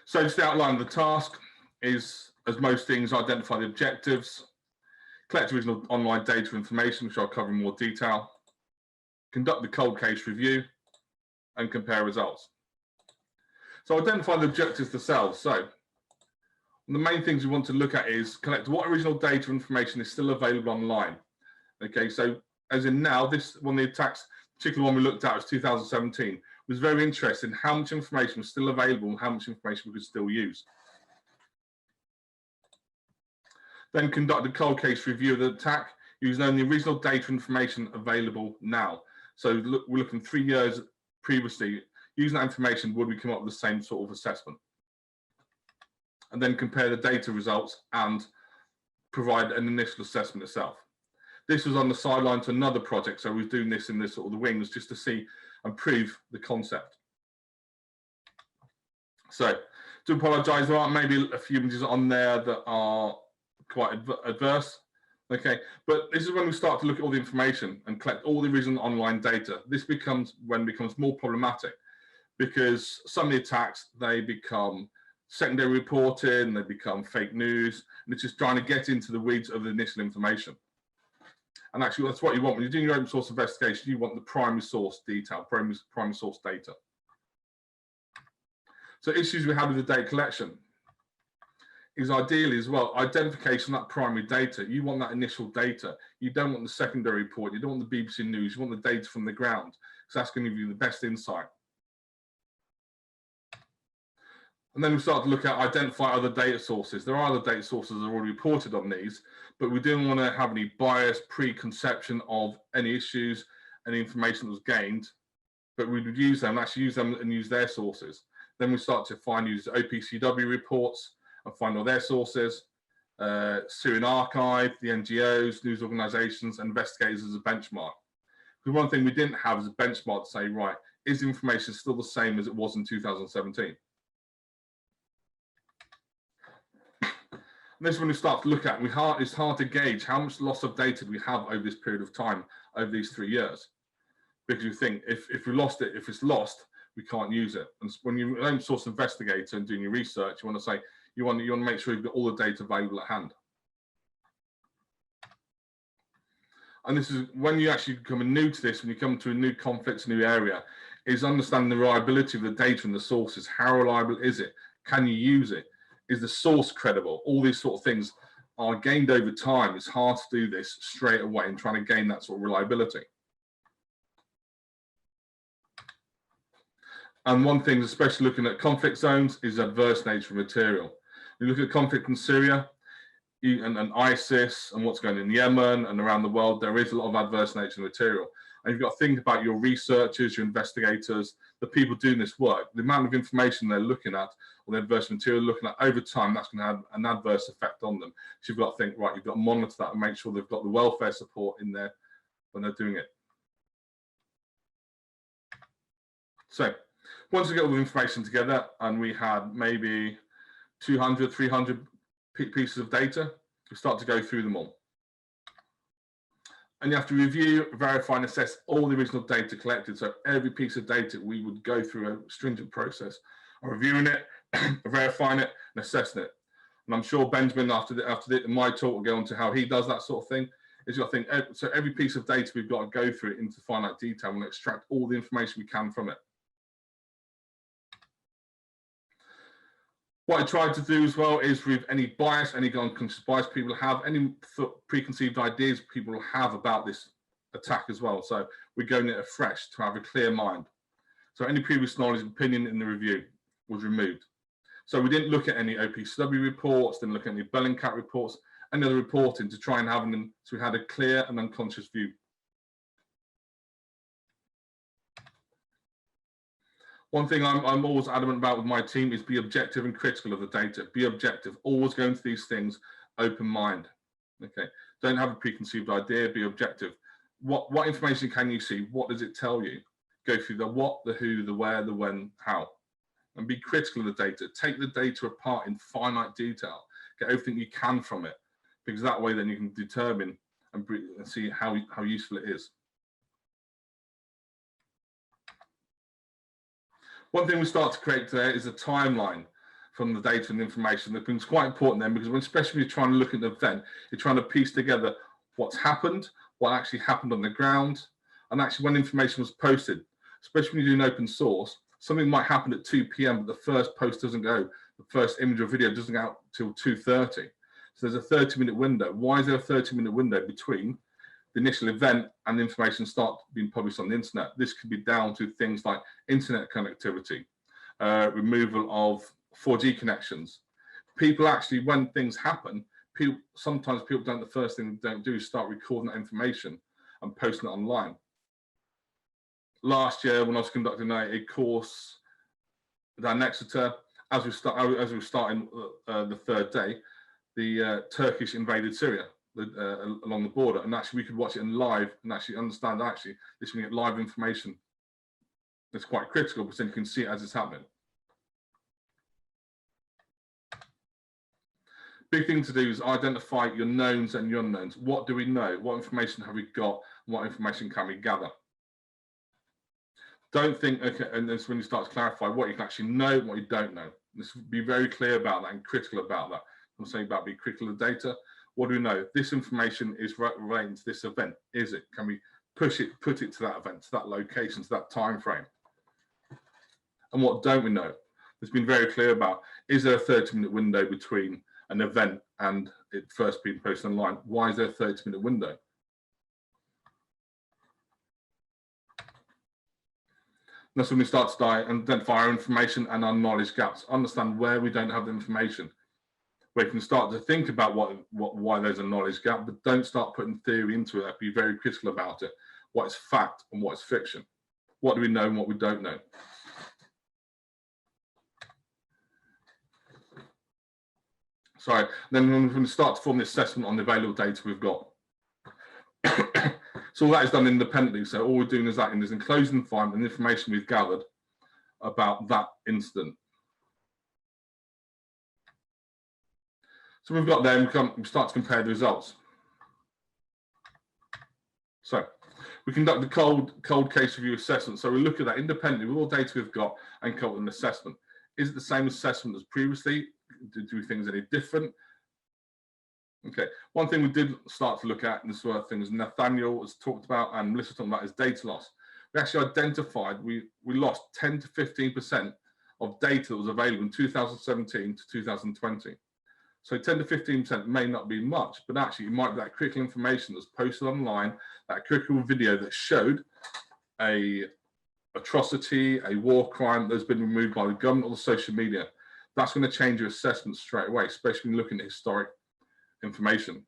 so just to outline the task is, as most things, identify the objectives, collect original online data information, which I'll cover in more detail, conduct the cold case review, and compare results. So identify the objectives themselves. So the main things we want to look at is collect what original data information is still available online. Okay, so as in now, this one of the attacks, particularly one we looked at was 2017, was very interested in how much information was still available and how much information we could still use. Then conduct a cold case review of the attack using only original data information available now. So we're looking 3 years previously. Using that information, would we come up with the same sort of assessment? And then compare the data results and provide an initial assessment itself. This was on the sideline to another project, so we're doing this in the sort of the wings just to see and prove the concept. So, to apologise, there are maybe a few images on there that are quite adverse. Okay, but this is when we start to look at all the information and collect all the original online data. This becomes when it becomes more problematic, because some of the attacks, they become secondary reporting, they become fake news, and it's just trying to get into the weeds of the initial information. And actually, that's what you want when you're doing your open source investigation. You want the primary source detail, primary source data. So issues we have with the data collection is ideally as well, identification of that primary data. You want that initial data. You don't want the secondary report. You don't want the BBC News. You want the data from the ground, because that's going to give you the best insight. And then we start to look at identify other data sources. There are other data sources that are already reported on these, but we didn't want to have any bias, preconception of any issues, any information that was gained, but we would use them, actually use them and use their sources. Then we start to use OPCW reports and find all their sources, Syrian Archive, the NGOs, news organizations, and investigators as a benchmark. Because one thing we didn't have is a benchmark to say, right, is the information still the same as it was in 2017? And this is when we start to look at, it's hard to gauge how much loss of data we have over this period of time, over these 3 years. Because you think, if we lost it, if it's lost, we can't use it. And when you're an open source investigator and doing your research, you want to say, you want to make sure you've got all the data available at hand. And this is when you actually become new to this, when you come to a new conflict, new area, is understanding the reliability of the data and the sources. How reliable is it? Can you use it? Is the source credible? All these sort of things are gained over time. It's hard to do this straight away and trying to gain that sort of reliability. And one thing, especially looking at conflict zones, is adverse nature of material. You look at conflict in Syria and ISIS and what's going on in Yemen and around the world, there is a lot of adverse nature of material. And you've got to think about your researchers, your investigators, the people doing this work, the amount of information they're looking at, or the adverse material looking at over time, that's going to have an adverse effect on them. So you've got to think, right, you've got to monitor that and make sure they've got the welfare support in there when they're doing it. So once we get all the information together and we had maybe 200, 300 pieces of data, we start to go through them all. And you have to review, verify, and assess all the original data collected. So every piece of data, we would go through a stringent process of reviewing it, verifying it, and assessing it. And I'm sure Benjamin, after my talk, will go on to how he does that sort of thing. Is you've got to think, so every piece of data, we've got to go through it into finite detail and extract all the information we can from it. What I tried to do as well is with any bias, any unconscious bias people have, any preconceived ideas people have about this attack as well. So we're going at it afresh to have a clear mind. So any previous knowledge and opinion in the review was removed. So we didn't look at any OPCW reports, didn't look at any Bellingcat reports, any other reporting to try and have them, so we had a clear and unconscious view. One thing I'm always adamant about with my team is be objective and critical of the data. Be objective, always go into these things, open mind. Okay, don't have a preconceived idea, be objective. What information can you see? What does it tell you? Go through the what, the who, the where, the when, how. And be critical of the data. Take the data apart in finite detail. Get everything you can from it, because that way then you can determine and see how useful it is. One thing we start to create today is a timeline from the data and the information. That becomes quite important then, because especially when you're trying to look at the event, you're trying to piece together what's happened, what actually happened on the ground, and actually when information was posted, especially when you're doing open source, something might happen at 2 p.m, but the first post doesn't go, the first image or video doesn't go out till 2:30. So there's a 30-minute window. Why is there a 30-minute window between the initial event and the information start being published on the internet? This could be down to things like internet connectivity, removal of 4G connections. People actually, when things happen, sometimes people don't, the first thing they don't do is start recording that information and posting it online. Last year, when I was conducting a course down Exeter, as we were starting the third day, the Turkish invaded Syria. Along the border, and actually we could watch it in live and actually understand actually this when you get live information. It's quite critical because then you can see it as it's happening. Big thing to do is identify your knowns and your unknowns. What do we know? What information have we got? What information can we gather? Don't think, okay, and that's when you start to clarify what you can actually know and what you don't know. Let's be very clear about that and critical about that. I'm saying about be critical of data. What do we know? This information is relating to this event. Is it? Can we put it to that event, to that location, to that time frame? And what don't we know? It's been very clear about, is there a 30-minute window between an event and it first being posted online? Why is there a 30-minute window? That's when we start to identify our information and our knowledge gaps, understand where we don't have the information. We can start to think about why there's a knowledge gap, but don't start putting theory into it. Be very critical about it. What is fact and what is fiction? What do we know and what we don't know? Sorry, then we're going to start to form the assessment on the available data we've got. So all that is done independently. So all we're doing is that is enclosing the file and the information we've gathered about that incident. So we've got there, we start to compare the results. So we conduct the cold case review assessment. So we look at that independently with all data we've got and come up with an assessment. Is it the same assessment as previously? Do we think it's any different? Okay, one thing we did start to look at, and this sort of things Nathaniel has talked about and Melissa talked about, is data loss. We actually identified we lost 10 to 15% of data that was available in 2017 to 2020. So 10 to 15% may not be much, but actually it might be that critical information that's posted online, that critical video that showed a atrocity, a war crime that's been removed by the government or the social media. That's going to change your assessment straight away, especially when looking at historic information.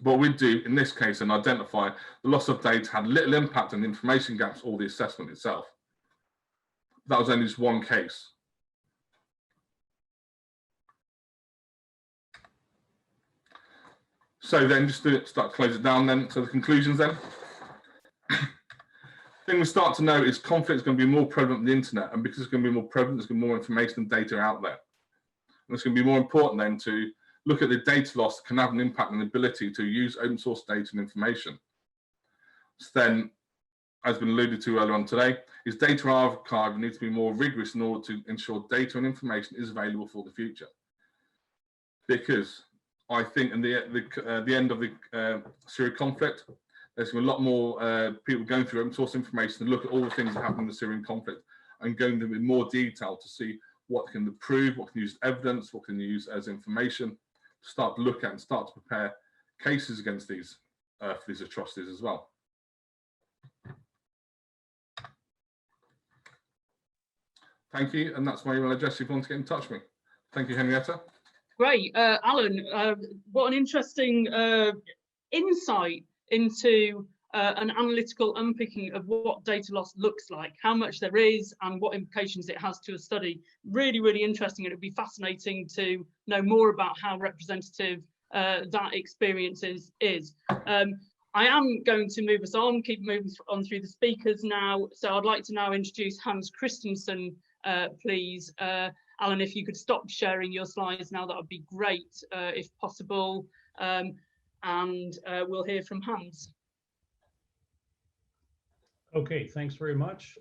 What we do in this case and identify the loss of data had little impact on the information gaps or the assessment itself. That was only just one case. So then just to start to close it down then, so the conclusions then. Thing we start to know is conflict is going to be more prevalent on the internet, and because it's going to be more prevalent, there's going to be more information and data out there. And it's going to be more important then to look at the data loss that can have an impact on the ability to use open source data and information. So then, as been alluded to earlier on today, is data archive needs to be more rigorous in order to ensure data and information is available for the future. Because I think in the end of the Syria conflict, there's going to be a lot more people going through open source information and look at all the things that happen in the Syrian conflict and going into more detail to see what can prove, what can use as evidence, what can use as information, to start to look at and start to prepare cases against these for these atrocities as well. Thank you, and that's my email address if you want to get in touch with me. Thank you, Henrietta. Great, Alan, what an interesting insight into an analytical unpicking of what data loss looks like, how much there is and what implications it has to a study. Really, really interesting, and it'd be fascinating to know more about how representative that experience is. I am going to move us on, keep moving on through the speakers now. So I'd like to now introduce Hans Christensen, please. Alan, if you could stop sharing your slides now, that would be great, if possible. And we'll hear from Hans. Okay, thanks very much.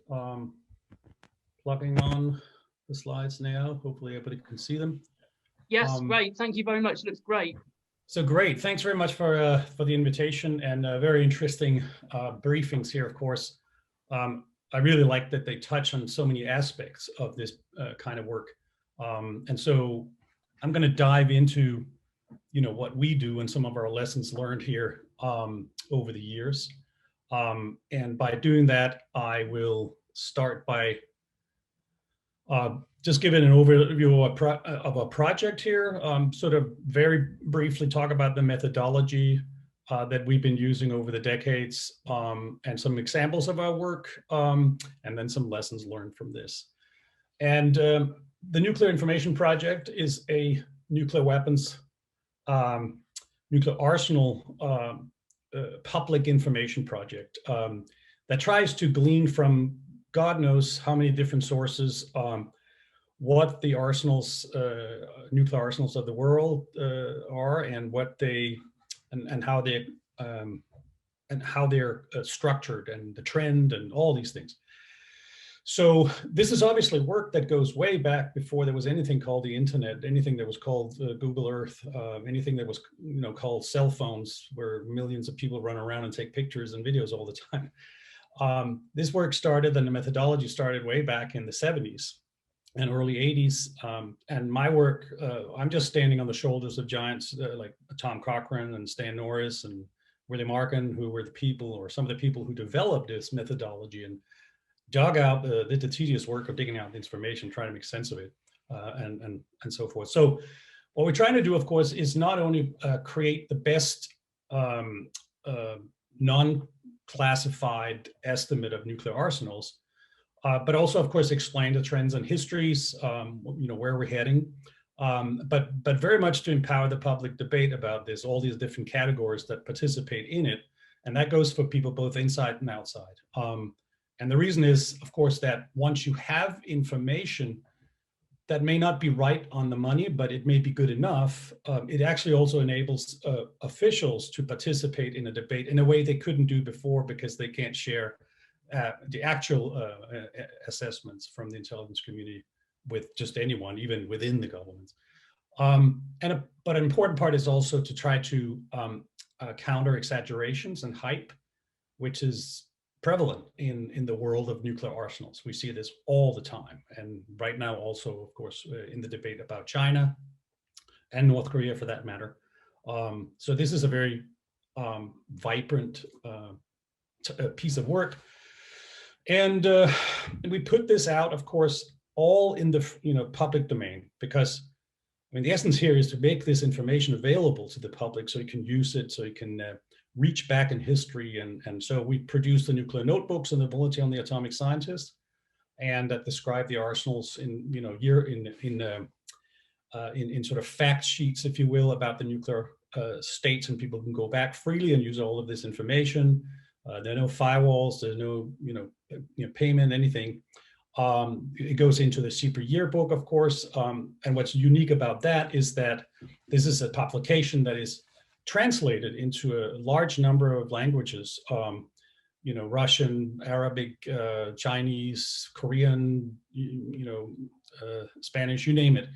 Plugging on the slides now. Hopefully everybody can see them. Yes, great. Thank you very much. It looks great. So great. Thanks very much for the invitation and very interesting briefings here, of course. I really like that they touch on so many aspects of this kind of work. And so I'm going to dive into what we do and some of our lessons learned here over the years. And by doing that, I will start by just giving an overview of a project here, sort of very briefly talk about the methodology that we've been using over the decades, and some examples of our work, and then some lessons learned from this. And the Nuclear Information Project is a nuclear weapons, nuclear arsenal public information project that tries to glean from God knows how many different sources what the arsenals, nuclear arsenals of the world are, and what they and how they and how they're structured, and the trend, and all these things. So this is obviously work that goes way back before there was anything called the internet, anything that was called Google Earth, anything that was called cell phones, where millions of people run around and take pictures and videos all the time. This work started, and the methodology started way back in the 70s and early 80s. And my work, I'm just standing on the shoulders of giants like Tom Cochrane and Stan Norris and William Arkin, who were the people, or some of the people who developed this methodology and dug out the tedious work of digging out the information, trying to make sense of it, and so forth. So what we're trying to do, of course, is not only create the best non-classified estimate of nuclear arsenals, but also, of course, explain the trends and histories, where we're heading, but very much to empower the public debate about this, all these different categories that participate in it. And that goes for people both inside and outside. And the reason is, of course, that once you have information that may not be right on the money, but it may be good enough, it actually also enables officials to participate in a debate in a way they couldn't do before, because they can't share the actual assessments from the intelligence community with just anyone, even within the government. But an important part is also to try to counter exaggerations and hype, which is prevalent in the world of nuclear arsenals. We see this all the time. And right now also, of course, in the debate about China and North Korea for that matter. So this is a very vibrant piece of work. And we put this out, of course, all in the public domain, because I mean, the essence here is to make this information available to the public so you can use it, so you can reach back in history. And so we produced the nuclear notebooks and the Bulletin on the Atomic Scientist, and that describe the arsenals in sort of fact sheets, if you will, about the nuclear states, and people can go back freely and use all of this information. There are no firewalls, there's no payment, anything. It goes into the secret yearbook, of course. And what's unique about that is that this is a publication that is translated into a large number of languages, Russian, Arabic, Chinese, Korean, Spanish, you name it.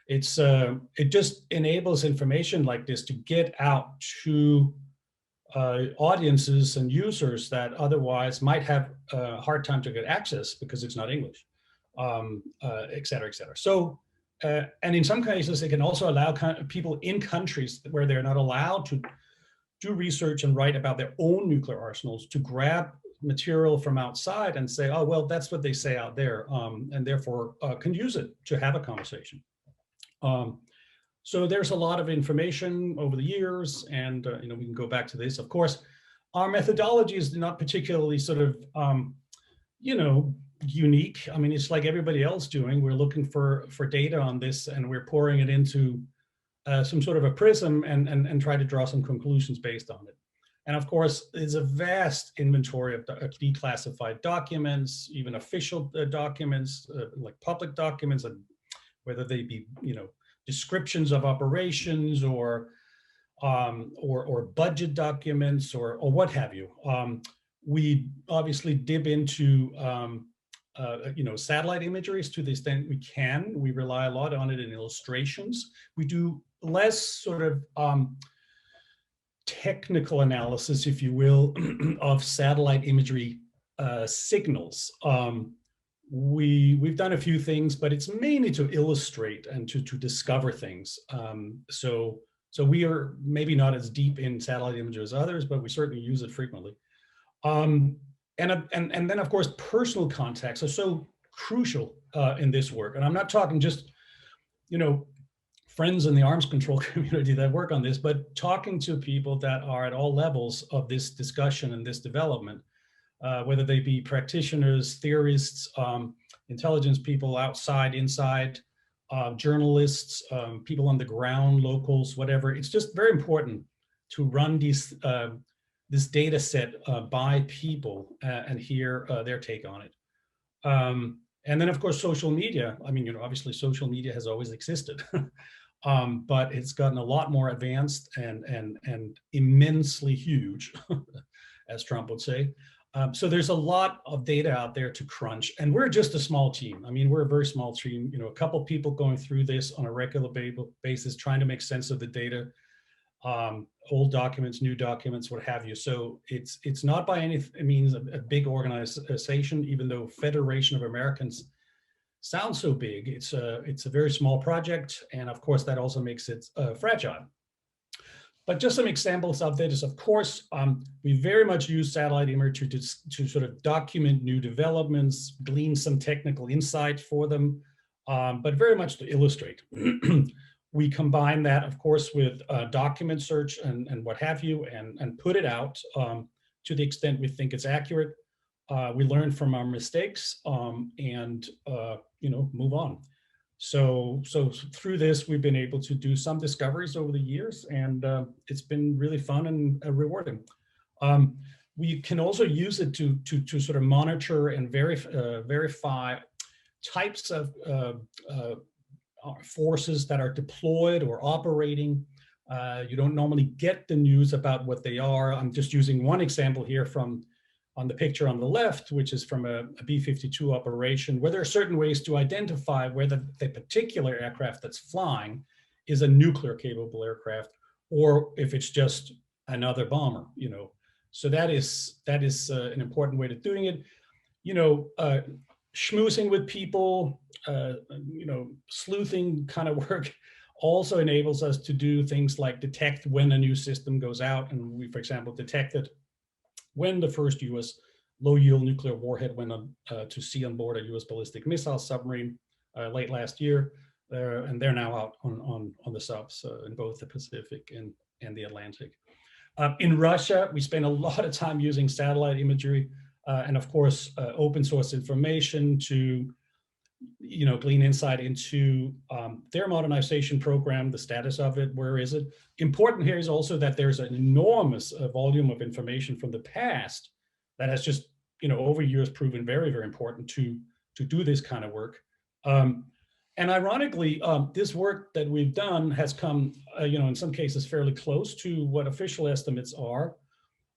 It just enables information like this to get out to audiences and users that otherwise might have a hard time to get access because it's not English, et cetera, et cetera. So, and in some cases, it can also allow people in countries where they're not allowed to do research and write about their own nuclear arsenals to grab material from outside and say, oh, well, that's what they say out there, and therefore can use it to have a conversation. So there's a lot of information over the years, and we can go back to this. Of course, our methodology is not particularly sort of, unique. I mean, it's like everybody else doing. We're looking for data on this, and we're pouring it into some sort of a prism and try to draw some conclusions based on it. And of course, there's a vast inventory of declassified documents, even official documents, like public documents, and whether they be, descriptions of operations or budget documents or what have you. We obviously dip into satellite imageries to the extent we can. We rely a lot on it in illustrations. We do less sort of technical analysis, if you will, of satellite imagery signals. We've done a few things, but it's mainly to illustrate and to discover things. So we are maybe not as deep in satellite images as others, but we certainly use it frequently. And then of course, personal contacts are so crucial in this work. And I'm not talking just, friends in the arms control community that work on this, but talking to people that are at all levels of this discussion and this development. Whether they be practitioners, theorists, intelligence people outside, inside, journalists, people on the ground, locals, whatever. It's just very important to run this data set by people and hear their take on it. And then, of course, social media. I mean, obviously, social media has always existed, but it's gotten a lot more advanced and immensely huge, as Trump would say. So there's a lot of data out there to crunch, and we're just a small team. I mean, we're a very small team, a couple people going through this on a regular basis, trying to make sense of the data, old documents, new documents, what have you. So it's not by any means a big organization, even though Federation of Americans sounds so big. It's a very small project, and of course that also makes it fragile. But just some examples of that is, of course, we very much use satellite imagery to sort of document new developments, glean some technical insight for them, but very much to illustrate. We combine that, of course, with document search and what have you, and put it out to the extent we think it's accurate. We learn from our mistakes and move on. So through this, we've been able to do some discoveries over the years, and it's been really fun and rewarding. We can also use it to sort of monitor and verify types of forces that are deployed or operating. You don't normally get the news about what they are. I'm just using one example here on the picture on the left, which is from a B-52 operation, where there are certain ways to identify whether the particular aircraft that's flying is a nuclear capable aircraft, or if it's just another bomber, So that is an important way of doing it. Schmoozing with people, sleuthing kind of work also enables us to do things like detect when a new system goes out. And we, for example, detected when the first U.S. low-yield nuclear warhead went to sea on board a U.S. ballistic missile submarine late last year, and they're now out on the subs in both the Pacific and the Atlantic. In Russia, we spend a lot of time using satellite imagery and, of course, open source information to glean insight into their modernization program, the status of it, where is it. Important here is also that there's an enormous volume of information from the past that has just, over years proven very, very important to do this kind of work. And ironically, this work that we've done has come, in some cases fairly close to what official estimates are.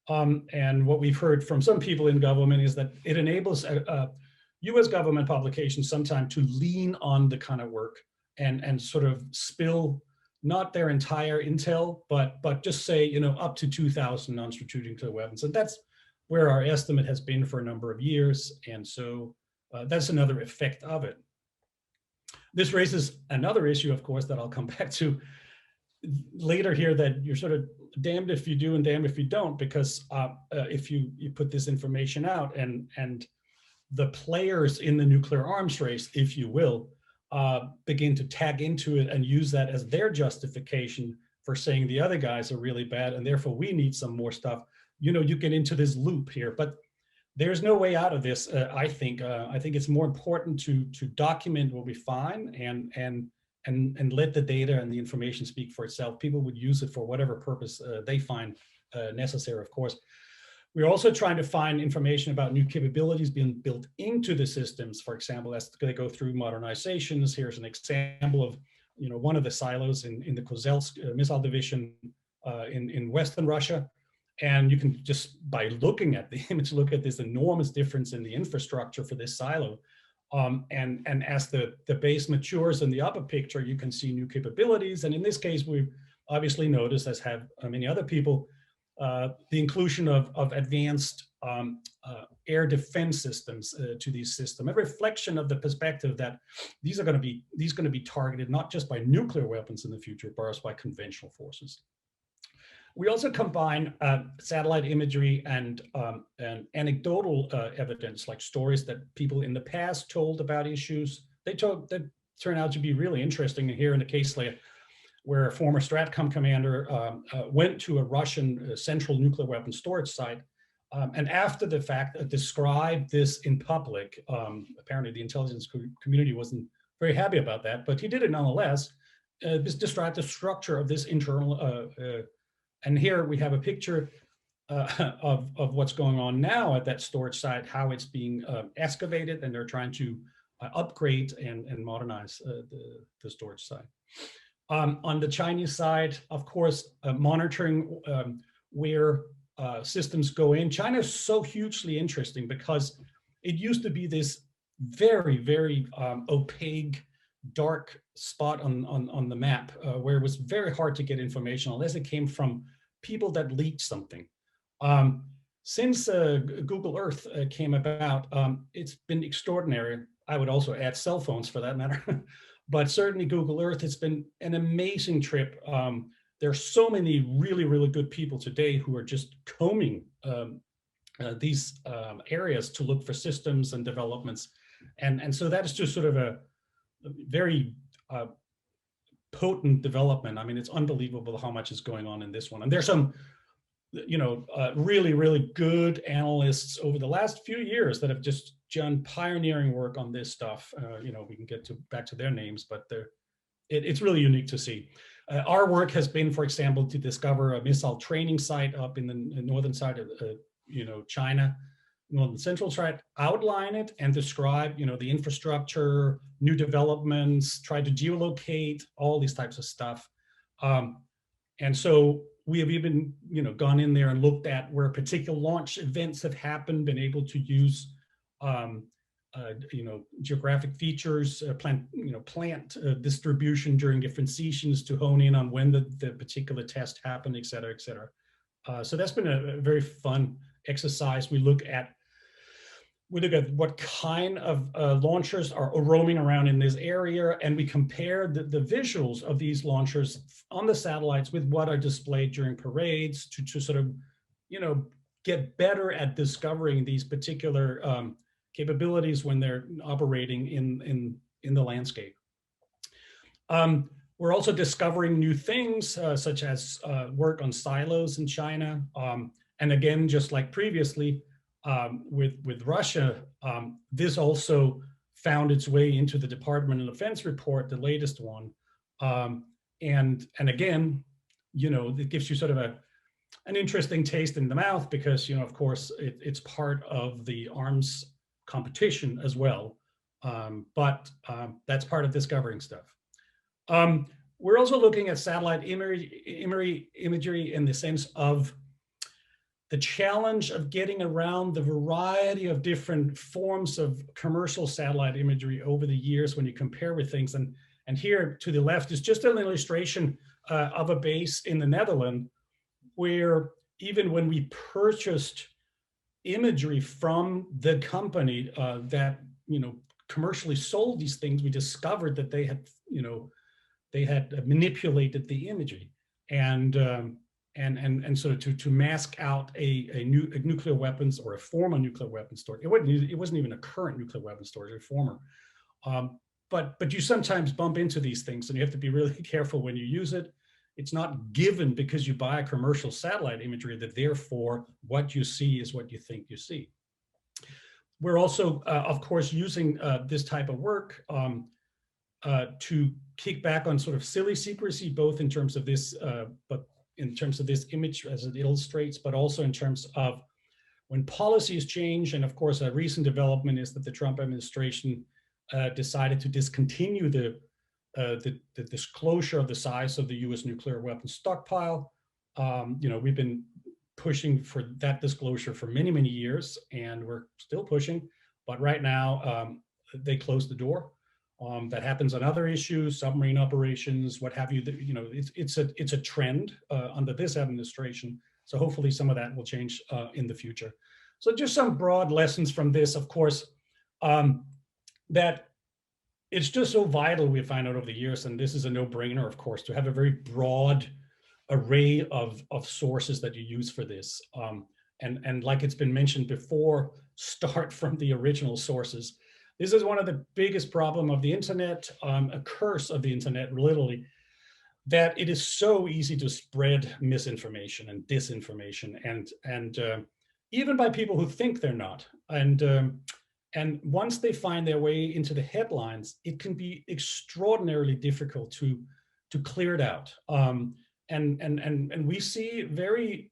And what we've heard from some people in government is that it enables U.S. government publications sometimes to lean on the kind of work and sort of spill not their entire intel, but just say, up to 2,000 non-strategic nuclear weapons. And that's where our estimate has been for a number of years. And so that's another effect of it. This raises another issue, of course, that I'll come back to later here, that you're sort of damned if you do and damned if you don't, because if you put this information out and the players in the nuclear arms race, if you will, begin to tag into it and use that as their justification for saying the other guys are really bad and therefore we need some more stuff, you get into this loop here. But there's no way out of this, I think. I think it's more important to document what we find and let the data and the information speak for itself. People would use it for whatever purpose they find necessary, of course. We're also trying to find information about new capabilities being built into the systems. For example, as they go through modernizations, here's an example of one of the silos in the Kozelsk missile division in Western Russia. And you can just, by looking at the image, look at this enormous difference in the infrastructure for this silo. And as the base matures in the upper picture, you can see new capabilities. And in this case, we've obviously noticed, as have many other people, the inclusion of advanced air defense systems to these systems, a reflection of the perspective that these are going to be targeted not just by nuclear weapons in the future, but also by conventional forces. We also combine satellite imagery and anecdotal evidence, like stories that people in the past told about issues. That turn out to be really interesting. And here in the case where a former Stratcom commander went to a Russian central nuclear weapon storage site, and after the fact described this in public. Apparently the intelligence community wasn't very happy about that, but he did it nonetheless. Described the structure of this internal and here we have a picture of what's going on now at that storage site, how it's being excavated, and they're trying to upgrade and modernize the storage site. On the Chinese side, of course, monitoring where systems go in. China is so hugely interesting because it used to be this very, very opaque, dark spot on the map where it was very hard to get information unless it came from people that leaked something. Since Google Earth came about, it's been extraordinary. I would also add cell phones for that matter, but certainly Google Earth has been an amazing trip. There are so many really, really good people today who are just combing these areas to look for systems and developments. And so that is just sort of a very potent development. I mean, it's unbelievable how much is going on in this one. And there's some, really, really good analysts over the last few years that have just done pioneering work on this stuff. We can get back to their names, but it's really unique to see. Our work has been, for example, to discover a missile training site up in the northern side of China, northern central side, outline it and describe the infrastructure, new developments, try to geolocate all these types of stuff. And so we have even gone in there and looked at where particular launch events have happened, been able to use geographic features, plant distribution during different seasons to hone in on when the particular test happened, et cetera, et cetera. So that's been a very fun exercise. We look at what kind of launchers are roaming around in this area, and we compare the visuals of these launchers on the satellites with what are displayed during parades to sort of, get better at discovering these particular capabilities when they're operating in the landscape. We're also discovering new things, such as work on silos in China. And again, just like previously, with Russia, this also found its way into the Department of Defense report, the latest one. And again, it gives you sort of an interesting taste in the mouth because, of course, it's part of the arms competition as well. But that's part of discovering stuff. We're also looking at satellite imagery in the sense of the challenge of getting around the variety of different forms of commercial satellite imagery over the years when you compare with things. And here to the left is just an illustration of a base in the Netherlands where even when we purchased imagery from the company that commercially sold these things, we discovered that they had manipulated the imagery and sort of to mask out a nuclear weapons or a former nuclear weapon storage. It wasn't even a current nuclear weapon storage, a former. But you sometimes bump into these things, and you have to be really careful when you use it. It's not given because you buy a commercial satellite imagery that therefore what you see is what you think you see. We're also, of course, using this type of work to kick back on sort of silly secrecy, both in terms of this, but in terms of this image as it illustrates, but also in terms of when policies change. And of course, a recent development is that the Trump administration decided to discontinue the disclosure of the size of the U.S. nuclear weapons stockpile. We've been pushing for that disclosure for many, many years, and we're still pushing. But right now, they closed the door. That happens on other issues, submarine operations, what have you. It's a trend under this administration. So hopefully some of that will change in the future. So just some broad lessons from this, of course, that it's just so vital, we find out over the years, and this is a no-brainer, of course, to have a very broad array of sources that you use for this. And like it's been mentioned before, start from the original sources. This is one of the biggest problems of the internet, a curse of the internet, literally, that it is so easy to spread misinformation and disinformation, and even by people who think they're not. And once they find their way into the headlines, it can be extraordinarily difficult to clear it out. And we see very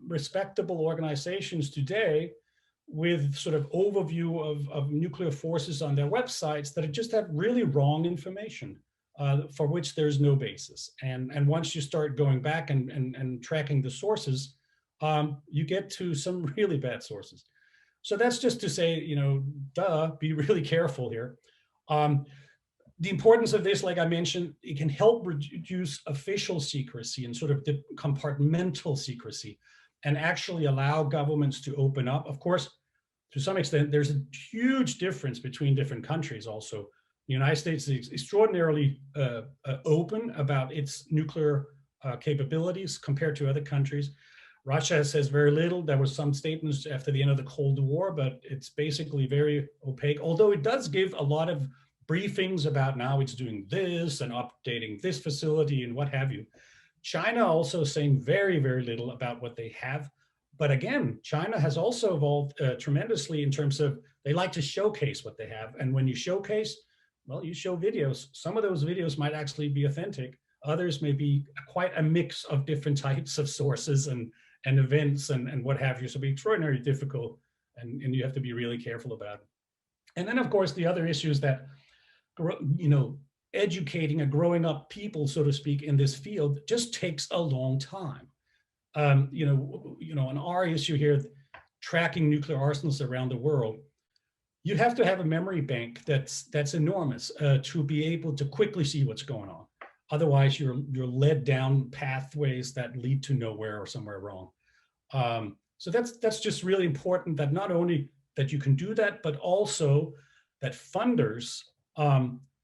respectable organizations today with sort of overview of nuclear forces on their websites that just have really wrong information for which there's no basis. And once you start going back and tracking the sources, you get to some really bad sources. So that's just to say, you know, be really careful here. The importance of this, like I mentioned, it can help reduce official secrecy and sort of the compartmental secrecy, and actually allow governments to open up. Of course, to some extent, there's a huge difference between different countries also. The United States is extraordinarily open about its nuclear capabilities compared to other countries. Russia says very little. There were some statements after the end of the Cold War, but it's basically very opaque, although it does give a lot of briefings about now it's doing this and updating this facility and what have you. China also saying very, very little about what they have. But again, China has also evolved tremendously in terms of they like to showcase what they have. And when you showcase, well, you show videos. Some of those videos might actually be authentic. Others may be quite a mix of different types of sources and events and what have you. So it'll be extraordinarily difficult, and you have to be really careful about it. And then, of course, the other issue is that, you know, educating a growing up people, so to speak, in this field just takes a long time. You know, on our issue here, tracking nuclear arsenals around the world, you'd have to have a memory bank that's enormous to be able to quickly see what's going on. Otherwise, you're led down pathways that lead to nowhere or somewhere wrong. So that's just really important, that not only that you can do that, but also that funders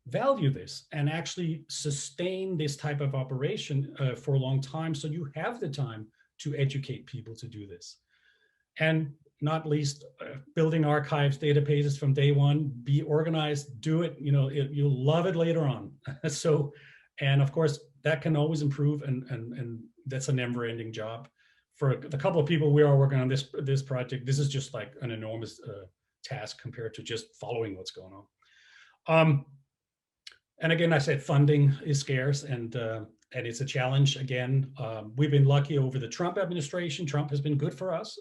value this and actually sustain this type of operation for a long time, so you have the time to educate people to do this. And not least, building archives, databases from day one, be organized, do it, you know, you'll love it later on. So, and of course, that can always improve, and that's a never-ending job. For the couple of people we are working on this project, this is just like an enormous task compared to just following what's going on. And again, I said funding is scarce, and it's a challenge. Again, we've been lucky over the Trump administration. Trump has been good for us.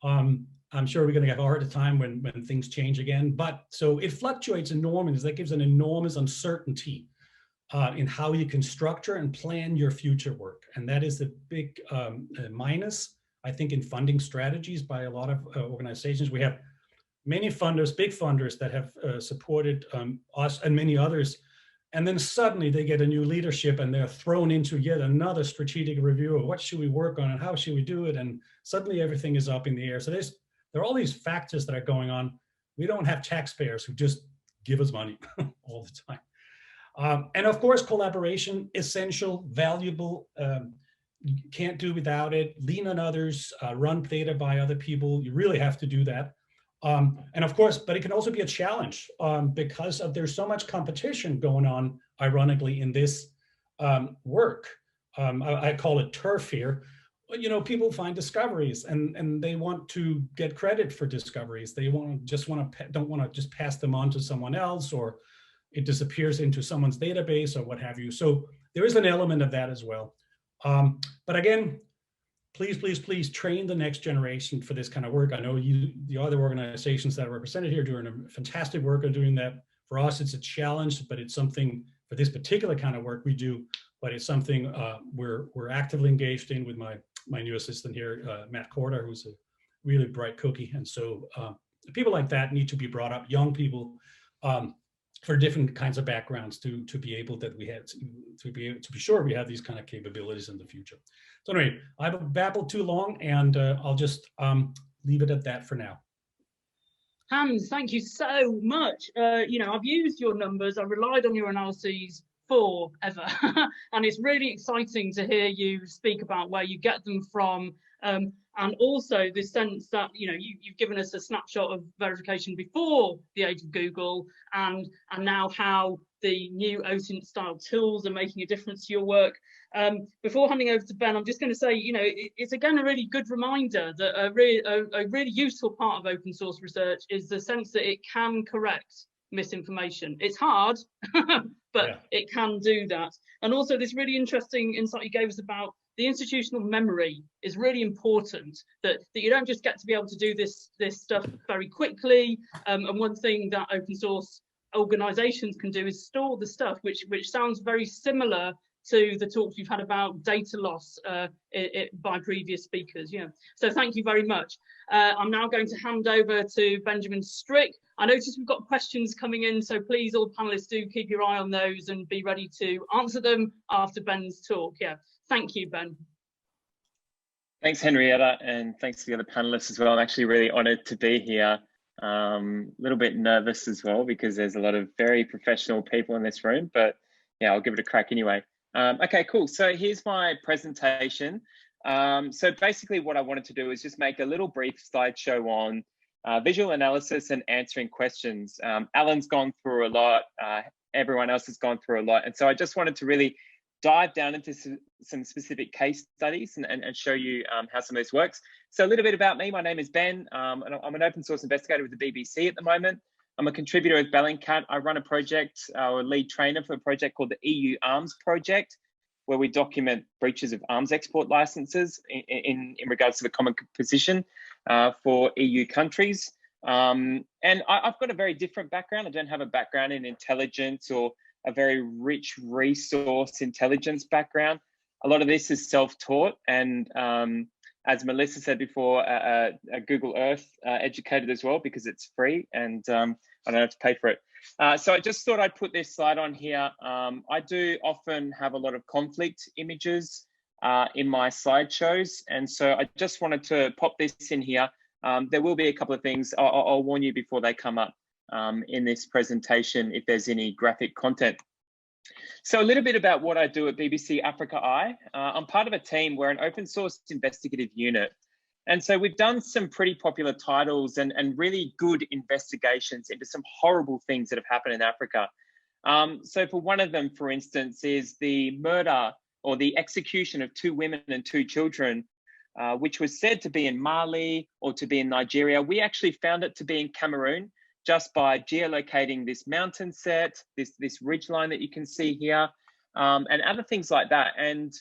I'm sure we're going to have a harder time when things change again. But so it fluctuates enormously. That gives an enormous uncertainty in how you can structure and plan your future work. And that is the big minus, I think, in funding strategies by a lot of organizations. We have many funders, big funders, that have supported us and many others. And then suddenly they get a new leadership and they're thrown into yet another strategic review of what should we work on and how should we do it. And suddenly everything is up in the air. So there are all these factors that are going on. We don't have taxpayers who just give us money all the time. And of course, collaboration, essential, valuable. You can't do without it. Lean on others, run data by other people. You really have to do that. And of course, but it can also be a challenge because there's so much competition going on, ironically, in this work. I call it turf here. You know, people find discoveries and they want to get credit for discoveries. They don't want to just pass them on to someone else, or it disappears into someone's database or what have you. So there is an element of that as well. But again, please train the next generation for this kind of work. I know the other organizations that are represented here doing a fantastic work on doing that. For us, it's a challenge, but it's something for this particular kind of work we do, but it's something we're actively engaged in with my new assistant here, Matt Corder, who's a really bright cookie. And so people like that need to be brought up, young people, for different kinds of backgrounds to be able to be sure we have these kind of capabilities in the future. So anyway, I've babbled too long, and I'll just leave it at that for now. Hans, thank you so much. You know, I've used your numbers, I've relied on your analyses forever, and it's really exciting to hear you speak about where you get them from, and also the sense that, you know, you've given us a snapshot of verification before the age of Google, and now how the new OSINT style tools are making a difference to your work. Before handing over to Ben, I'm just going to say, you know, it's again a really good reminder that a really useful part of open source research is the sense that it can correct misinformation. It's hard, but yeah, it can do that. And also this really interesting insight you gave us about the institutional memory is really important, that you don't just get to be able to do this stuff very quickly. And one thing that open source organizations can do is store the stuff, which sounds very similar to the talks we've had about data loss by previous speakers. Yeah, so thank you very much. I'm now going to hand over to Benjamin Strick. I notice we've got questions coming in, so please, all panelists, do keep your eye on those and be ready to answer them after Ben's talk. Yeah, thank you, Ben. Thanks, Henrietta, and thanks to the other panelists as well. I'm actually really honoured to be here. A little bit nervous as well because there's a lot of very professional people in this room, but yeah, I'll give it a crack anyway. Okay, cool. So here's my presentation. So basically what I wanted to do is just make a little brief slideshow on visual analysis and answering questions. Alan's gone through a lot, everyone else has gone through a lot. And so I just wanted to really dive down into some specific case studies and show you how some of this works. So a little bit about me. My name is Ben. And I'm an open source investigator with the BBC at the moment. I'm a contributor with Bellingcat. I run a project, or lead trainer for a project called the EUArms project, where we document breaches of arms export licenses in regards to the common position for EU countries. And I've got a very different background. I don't have a background in intelligence or a very rich resource intelligence background. A lot of this is self-taught, and as Melissa said before, a Google Earth educated as well, because it's free and I don't have to pay for it. So I just thought I'd put this slide on here. I do often have a lot of conflict images in my slideshows, and so I just wanted to pop this in here. There will be a couple of things I'll warn you before they come up in this presentation if there's any graphic content. So a little bit about what I do at BBC Africa Eye. I'm part of a team. We're an open source investigative unit. And so we've done some pretty popular titles and really good investigations into some horrible things that have happened in Africa. So for one of them, for instance, is the murder or the execution of 2 women and 2 children, which was said to be in Mali or to be in Nigeria. We actually found it to be in Cameroon, just by geolocating this mountain set, this ridge line that you can see here, and other things like that. And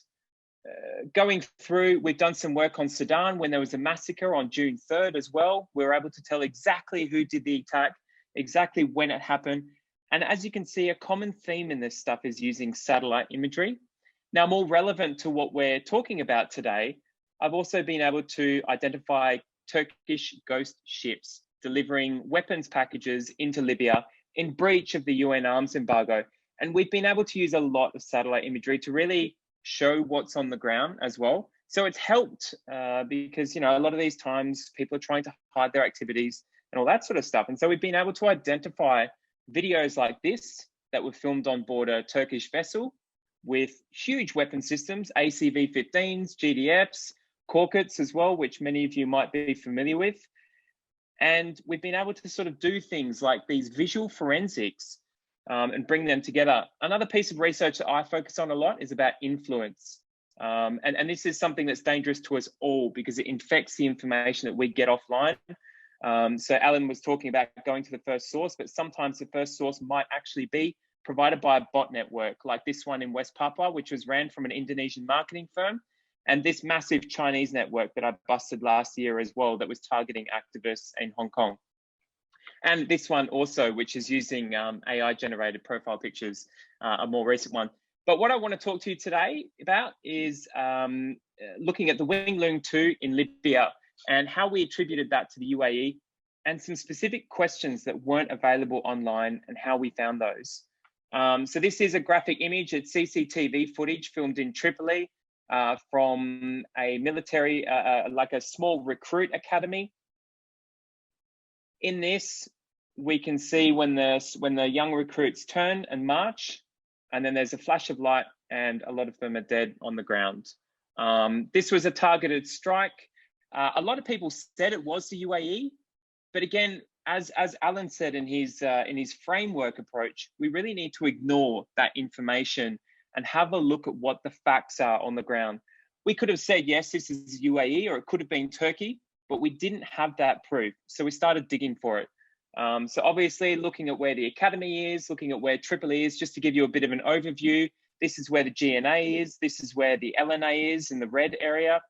going through, we've done some work on Sudan when there was a massacre on June 3rd as well. We were able to tell exactly who did the attack, exactly when it happened. And as you can see, a common theme in this stuff is using satellite imagery. Now, more relevant to what we're talking about today, I've also been able to identify Turkish ghost ships delivering weapons packages into Libya in breach of the UN arms embargo. And we've been able to use a lot of satellite imagery to really show what's on the ground as well. So it's helped because, you know, a lot of these times people are trying to hide their activities and all that sort of stuff. And so we've been able to identify videos like this that were filmed on board a Turkish vessel with huge weapon systems, ACV-15s, GDFs, Corkets as well, which many of you might be familiar with. And we've been able to sort of do things like these visual forensics and bring them together. Another piece of research that I focus on a lot is about influence. And this is something that's dangerous to us all because it infects the information that we get offline. So Alan was talking about going to the first source, but sometimes the first source might actually be provided by a bot network like this one in West Papua, which was ran from an Indonesian marketing firm. And this massive Chinese network that I busted last year as well that was targeting activists in Hong Kong. And this one also, which is using AI-generated profile pictures, a more recent one. But what I want to talk to you today about is looking at the Wing Loong 2 in Libya and how we attributed that to the UAE and some specific questions that weren't available online and how we found those. So this is a graphic image. It's CCTV footage filmed in Tripoli. From a military, like a small recruit academy. In this, we can see when the young recruits turn and march, and then there's a flash of light and a lot of them are dead on the ground. This was a targeted strike. A lot of people said it was the UAE, but again, as Alan said in his framework approach, we really need to ignore that information and have a look at what the facts are on the ground. We could have said, yes, this is UAE, or it could have been Turkey, but we didn't have that proof. So we started digging for it. So obviously looking at where the academy is, looking at where Tripoli is, just to give you a bit of an overview, this is where the GNA is, this is where the LNA is in the red area.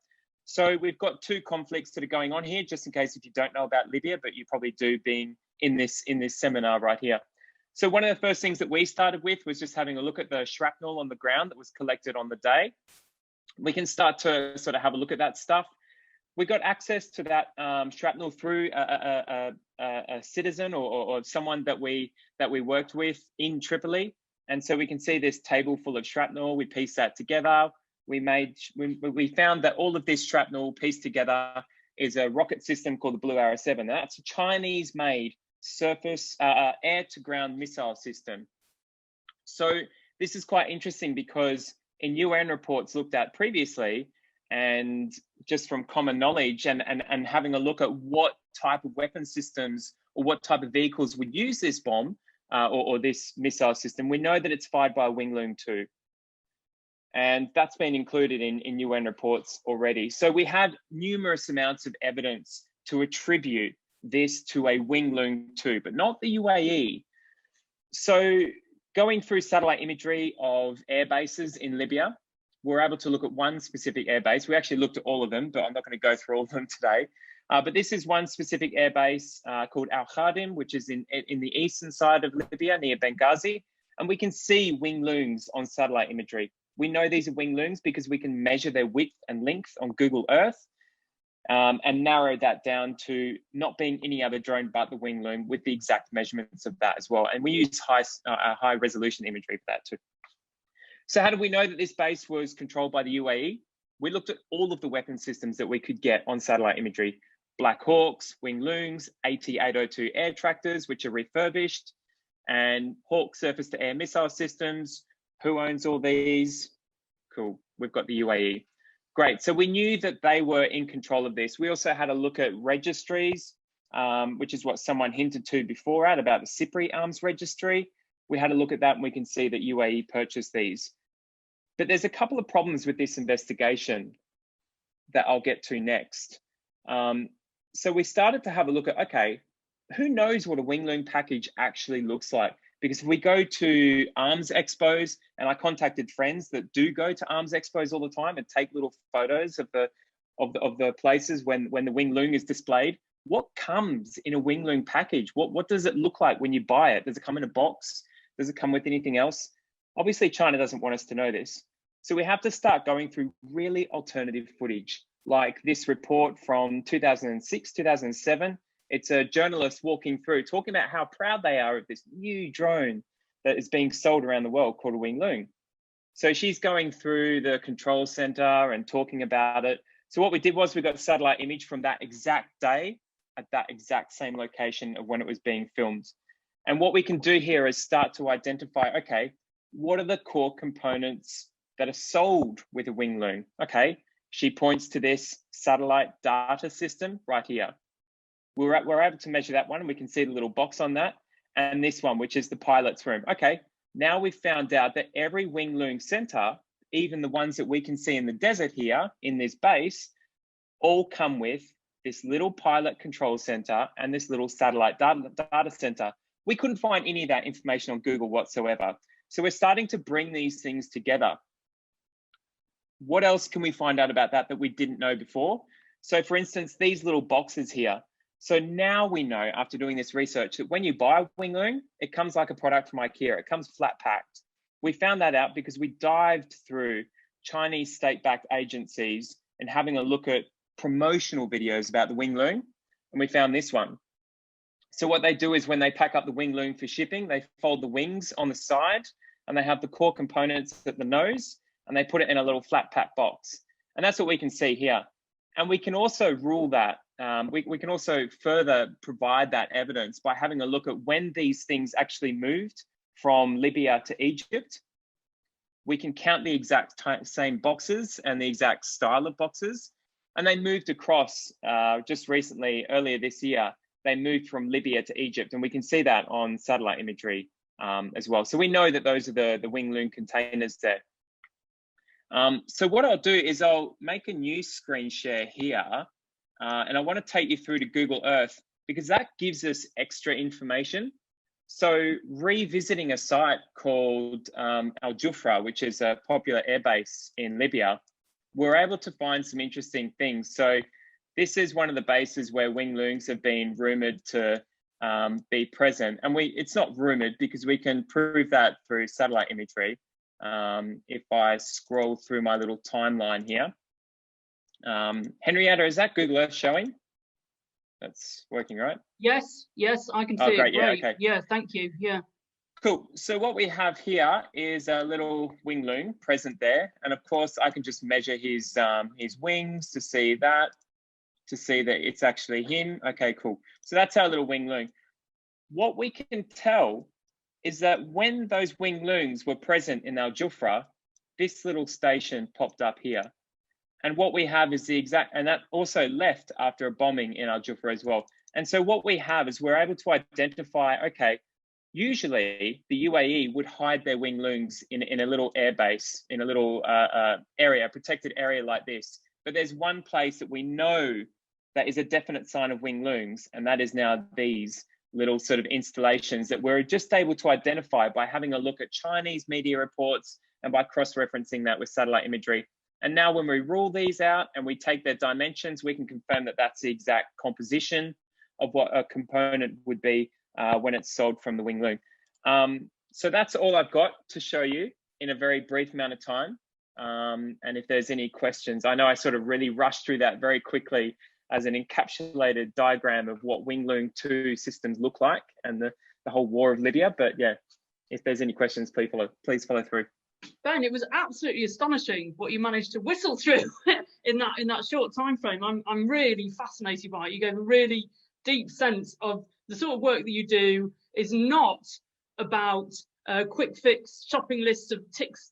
So we've got 2 conflicts that are going on here, just in case if you don't know about Libya, but you probably do being in this seminar right here. So one of the first things that we started with was just having a look at the shrapnel on the ground that was collected on the day. We can start to sort of have a look at that stuff. We got access to that shrapnel through a citizen or someone that we worked with in Tripoli, and so we can see this table full of shrapnel. We pieced that together. We found that all of this shrapnel pieced together is a rocket system called the Blue Arrow 7. Now, that's a Chinese-made surface air-to-ground missile system. So this is quite interesting because in UN reports looked at previously, and just from common knowledge and having a look at what type of weapon systems or what type of vehicles would use this bomb or this missile system, we know that it's fired by a Wing Loong 2. And that's been included in UN reports already. So we had numerous amounts of evidence to attribute this to a Wing Loong 2, but not the UAE. So going through satellite imagery of air bases in Libya, we're able to look at one specific air base. We actually looked at all of them, but I'm not going to go through all of them today. But this is one specific air base called Al Khadim, which is in the eastern side of Libya near Benghazi. And we can see Wing Loongs on satellite imagery. We know these are Wing Loongs because we can measure their width and length on Google Earth and narrow that down to not being any other drone but the Wing Loong with the exact measurements of that as well. And we use high resolution imagery for that too. So how do we know that this base was controlled by the UAE? We looked at all of the weapon systems that we could get on satellite imagery. Black Hawks, Wing Loongs, AT-802 air tractors, which are refurbished, and Hawk surface-to-air missile systems. Who owns all these? Cool, we've got the UAE. Great, so we knew that they were in control of this. We also had a look at registries, which is what someone hinted to before about the Cypriot Arms Registry. We had a look at that and we can see that UAE purchased these. But there's a couple of problems with this investigation that I'll get to next. So we started to have a look at, okay, who knows what a Wing Loong package actually looks like? Because if we go to arms expos, and I contacted friends that do go to arms expos all the time and take little photos of the places when the Wing Loong is displayed, what comes in a Wing Loong package? What does it look like when you buy it? Does it come in a box? Does it come with anything else? Obviously, China doesn't want us to know this. So we have to start going through really alternative footage, like this report from 2006, 2007. It's a journalist walking through, talking about how proud they are of this new drone that is being sold around the world called a Wing Loong. So she's going through the control center and talking about it. So what we did was we got a satellite image from that exact day at that exact same location of when it was being filmed. And what we can do here is start to identify, okay, what are the core components that are sold with a Wing Loong? Okay, she points to this satellite data system right here. We're able to measure that one and we can see the little box on that. And this one, which is the pilot's room. Okay, now we've found out that every Wing Loong center, even the ones that we can see in the desert here in this base, all come with this little pilot control center and this little satellite data center. We couldn't find any of that information on Google whatsoever. So we're starting to bring these things together. What else can we find out about that we didn't know before? So for instance, these little boxes here. So now we know, after doing this research, that when you buy a Wing Loong, it comes like a product from IKEA. It comes flat packed. We found that out because we dived through Chinese state-backed agencies and having a look at promotional videos about the Wing Loong, and we found this one. So what they do is when they pack up the Wing Loong for shipping, they fold the wings on the side and they have the core components at the nose and they put it in a little flat pack box. And that's what we can see here. And we can also rule that. We can also further provide that evidence by having a look at when these things actually moved from Libya to Egypt. We can count the exact same boxes and the exact style of boxes. And they moved across just recently, earlier this year, they moved from Libya to Egypt. And we can see that on satellite imagery as well. So we know that those are the Wing Loong containers there. So what I'll do is I'll make a new screen share here. And I want to take you through to Google Earth because that gives us extra information. So revisiting a site called Al Jufra, which is a popular airbase in Libya, we're able to find some interesting things. So this is one of the bases where Wing Loongs have been rumored to be present. And it's not rumored because we can prove that through satellite imagery. If I scroll through my little timeline here. Henrietta, is that Google Earth showing? That's working, right? Yes, I can see great, it. Great. Yeah, okay. Yeah, thank you. Yeah. Cool. So what we have here is a little wing loon present there. And of course, I can just measure his wings to see that it's actually him. Okay, cool. So that's our little wing loon. What we can tell is that when those wing loons were present in our Jufra, this little station popped up here. And what we have is the exact, and that also left after a bombing in our Jufra as well. And so what we have is we're able to identify, okay, usually the UAE would hide their wing loons in a little airbase, in a little area, protected area like this. But there's one place that we know that is a definite sign of wing loons, and that is now these little sort of installations that we're just able to identify by having a look at Chinese media reports and by cross-referencing that with satellite imagery. And now when we rule these out and we take their dimensions, we can confirm that that's the exact composition of what a component would be when it's sold from the wing loon. So that's all I've got to show you in a very brief amount of time. And if there's any questions, I know I sort of really rushed through that very quickly as an encapsulated diagram of what wing loon 2 systems look like and the whole war of Libya. But yeah, if there's any questions, please follow through. Ben, it was absolutely astonishing what you managed to whistle through in that short time frame. I'm really fascinated by it. You gave a really deep sense of the sort of work that you do is not about quick fix shopping lists of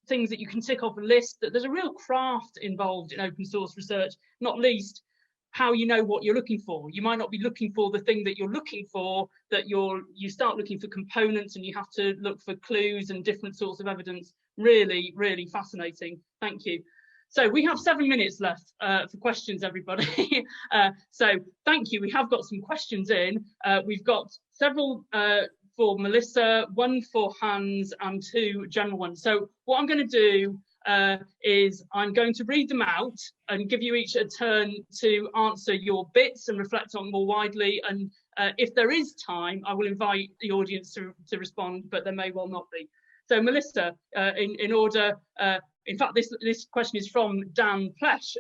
things that you can tick off a list. That there's a real craft involved in open source research, not least how you know what you're looking for. You might not be looking for the thing that you're looking for, that you start looking for components and you have to look for clues and different sorts of evidence. Really, really fascinating. Thank you. So we have 7 minutes left for questions, everybody. So thank you. We have got some questions in. We've got several for Melissa, 1 for Hans and 2 general ones. So what I'm going to do is I'm going to read them out and give you each a turn to answer your bits and reflect on more widely. And if there is time, I will invite the audience to respond, but there may well not be. So Melissa, in order, in fact, this question is from Dan Plesh,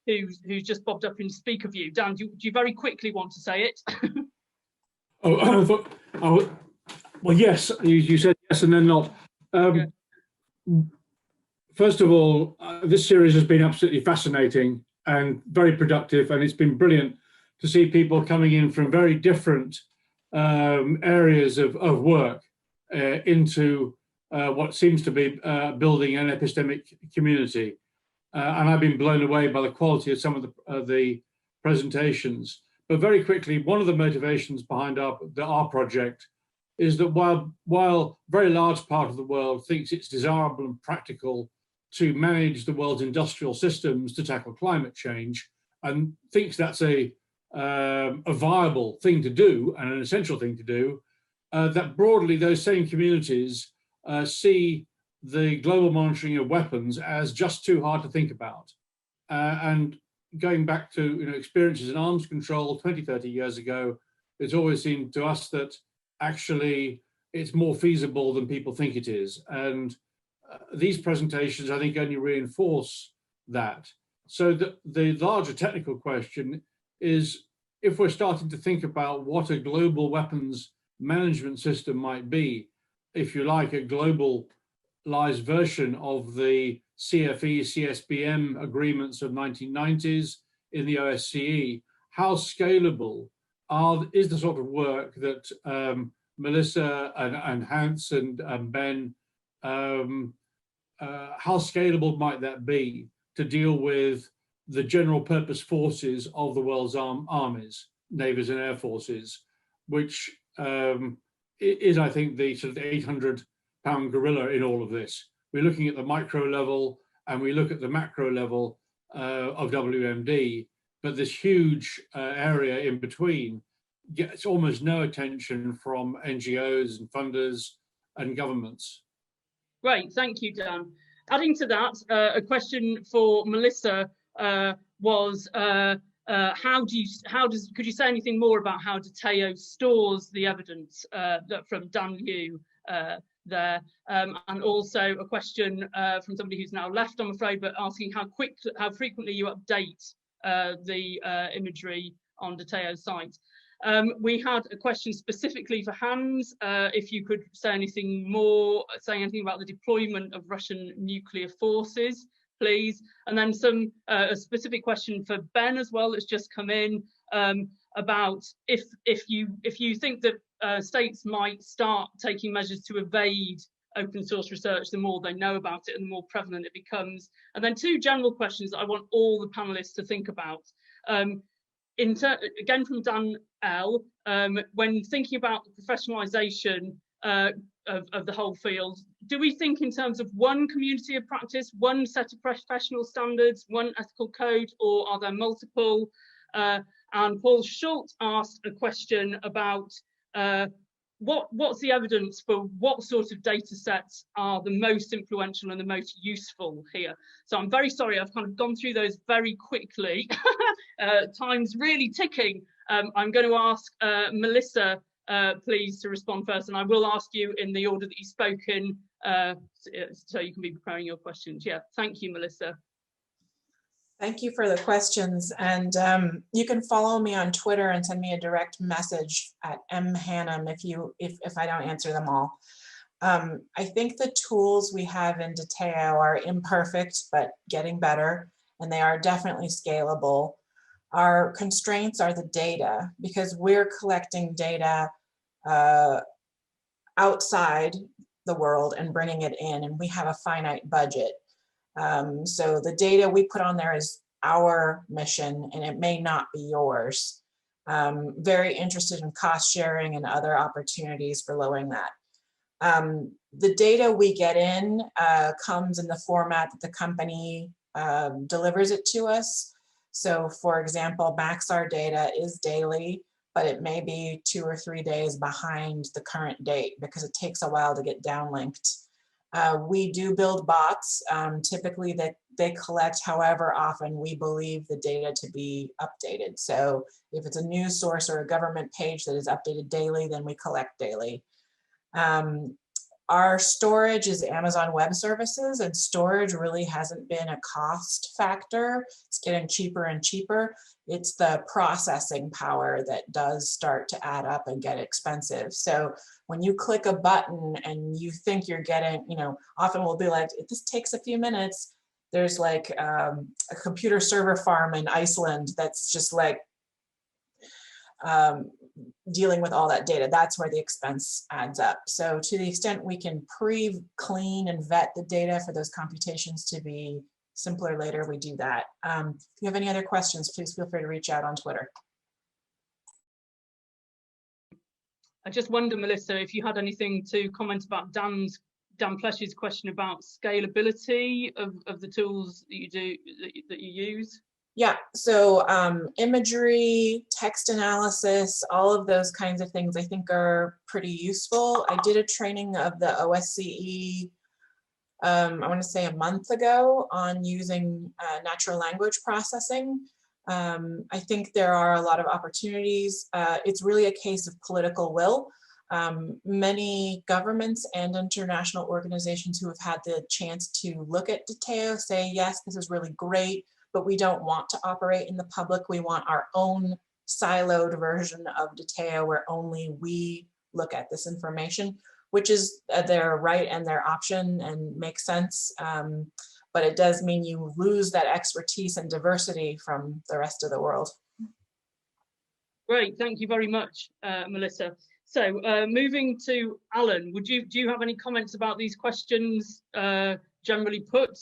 who's just popped up in speaker view. Dan, do you very quickly want to say it? Well, yes, you said yes and then not. First of all, this series has been absolutely fascinating and very productive, and it's been brilliant to see people coming in from very different areas of work into what seems to be building an epistemic community. And I've been blown away by the quality of some of the presentations. But very quickly, one of the motivations behind our project is that while a very large part of the world thinks it's desirable and practical to manage the world's industrial systems to tackle climate change, and thinks that's a viable thing to do and an essential thing to do, that broadly those same communities see the global monitoring of weapons as just too hard to think about. And going back to experiences in arms control 20, 30 years ago, it's always seemed to us that actually it's more feasible than people think it is. And these presentations, I think, only reinforce that. So the larger technical question is, if we're starting to think about what a global weapons management system might be, if you like, a globalized version of the CFE, CSBM agreements of 1990s in the OSCE, how scalable is the sort of work that Melissa and Hans and Ben, how scalable might that be to deal with the general purpose forces of the world's armies, navies and air forces, which is, I think, the sort of 800-pound gorilla in all of this. We're looking at the micro level and we look at the macro level of WMD, but this huge area in between gets almost no attention from NGOs and funders and governments. Great, thank you, Dan. Adding to that, a question for Melissa was could you say anything more about how Datayo stores the evidence from Dan Yu there? And also a question from somebody who's now left, I'm afraid, but asking how frequently you update the imagery on Datayo's site. We had a question specifically for Hans, if you could say anything more, saying anything about the deployment of Russian nuclear forces, please. And then a specific question for Ben as well that's just come in, about if you think that states might start taking measures to evade open source research the more they know about it and the more prevalent it becomes. And then two general questions that I want all the panelists to think about. Again from Dan L, when thinking about the professionalization of the whole field, do we think in terms of one community of practice, one set of professional standards, one ethical code, or are there multiple? And Paul Schultz asked a question about what's the evidence for what sort of data sets are the most influential and the most useful here? So I'm very sorry, I've kind of gone through those very quickly. Time's really ticking. I'm going to ask Melissa, please, to respond first, and I will ask you in the order that you've spoken, so you can be preparing your questions. Yeah, thank you, Melissa. Thank you for the questions, and you can follow me on Twitter and send me a direct message at mhanham if I don't answer them all. I think the tools we have in Datayo are imperfect but getting better, and they are definitely scalable. Our constraints are the data, because we're collecting data outside the world and bringing it in, and we have a finite budget. So the data we put on there is our mission, and it may not be yours. Very interested in cost sharing and other opportunities for lowering that. The data we get in comes in the format that the company delivers it to us. So for example, Maxar data is daily, but it may be 2 or 3 days behind the current date because it takes a while to get downlinked. We do build bots, typically that they collect however often we believe the data to be updated. So if it's a news source or a government page that is updated daily, then we collect daily. Our storage is Amazon Web Services, and storage really hasn't been a cost factor. It's getting cheaper and cheaper. It's the processing power that does start to add up and get expensive. So when you click a button and you think you're getting, often we'll be like, this takes a few minutes. There's like a computer server farm in Iceland that's just like dealing with all that data. That's where the expense adds up. So to the extent we can pre-clean and vet the data for those computations to be simpler later, we do that. If you have any other questions, please feel free to reach out on Twitter. I just wonder, Melissa, if you had anything to comment about Dan Plesh's question about scalability of the tools that you use. Yeah, so imagery, text analysis, all of those kinds of things I think are pretty useful. I did a training of the OSCE, I want to say a month ago, on using natural language processing. I think there are a lot of opportunities. It's really a case of political will. Many governments and international organizations who have had the chance to look at Datayo say, yes, this is really great, but we don't want to operate in the public. We want our own siloed version of Datayo where only we look at this information, which is their right and their option and makes sense. But it does mean you lose that expertise and diversity from the rest of the world. Great, thank you very much, Melissa. So moving to Alan, do you have any comments about these questions generally put?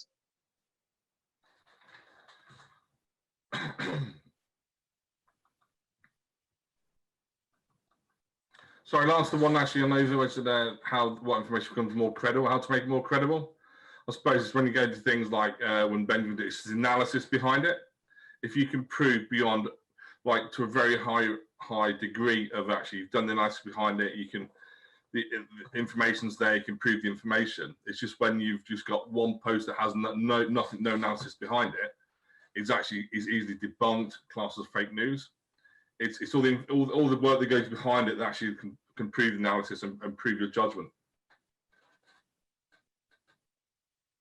Sorry, I'll answer the one actually on those which are what information becomes more credible, how to make it more credible. I suppose it's when you go to things like when Benjamin did his analysis behind it. If you can prove beyond, like to a very high degree of actually you've done the analysis behind it, you can, the information's there, you can prove the information. It's just when you've just got one post that has no analysis behind it, is easily debunked, classed as fake news. It's all the work that goes behind it that actually can prove the analysis and prove your judgment.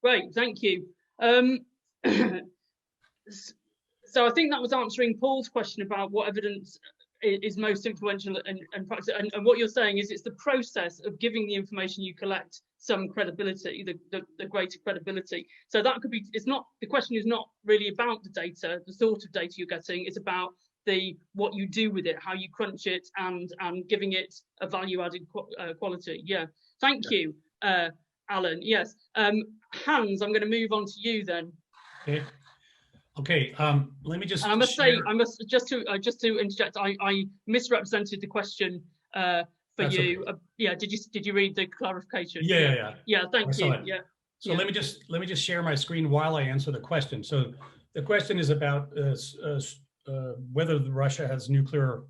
Great, thank you. So I think that was answering Paul's question about what evidence is most influential and practice. And what you're saying is it's the process of giving the information you collect some credibility, the greater credibility. So that could be, it's not, the question is not really about the data, the sort of data you're getting, it's about what you do with it, how you crunch it, and giving it a value-added quality. Yeah, thank you, Alan. Yes, Hans, I'm going to move on to you then. Okay. Let me just. And I must say, just to interject, I misrepresented the question for That's you. okay. Yeah, did you read the clarification? Yeah. Thank you. Yeah. So let me just share my screen while I answer the question. So the question is about whether Russia has nuclear,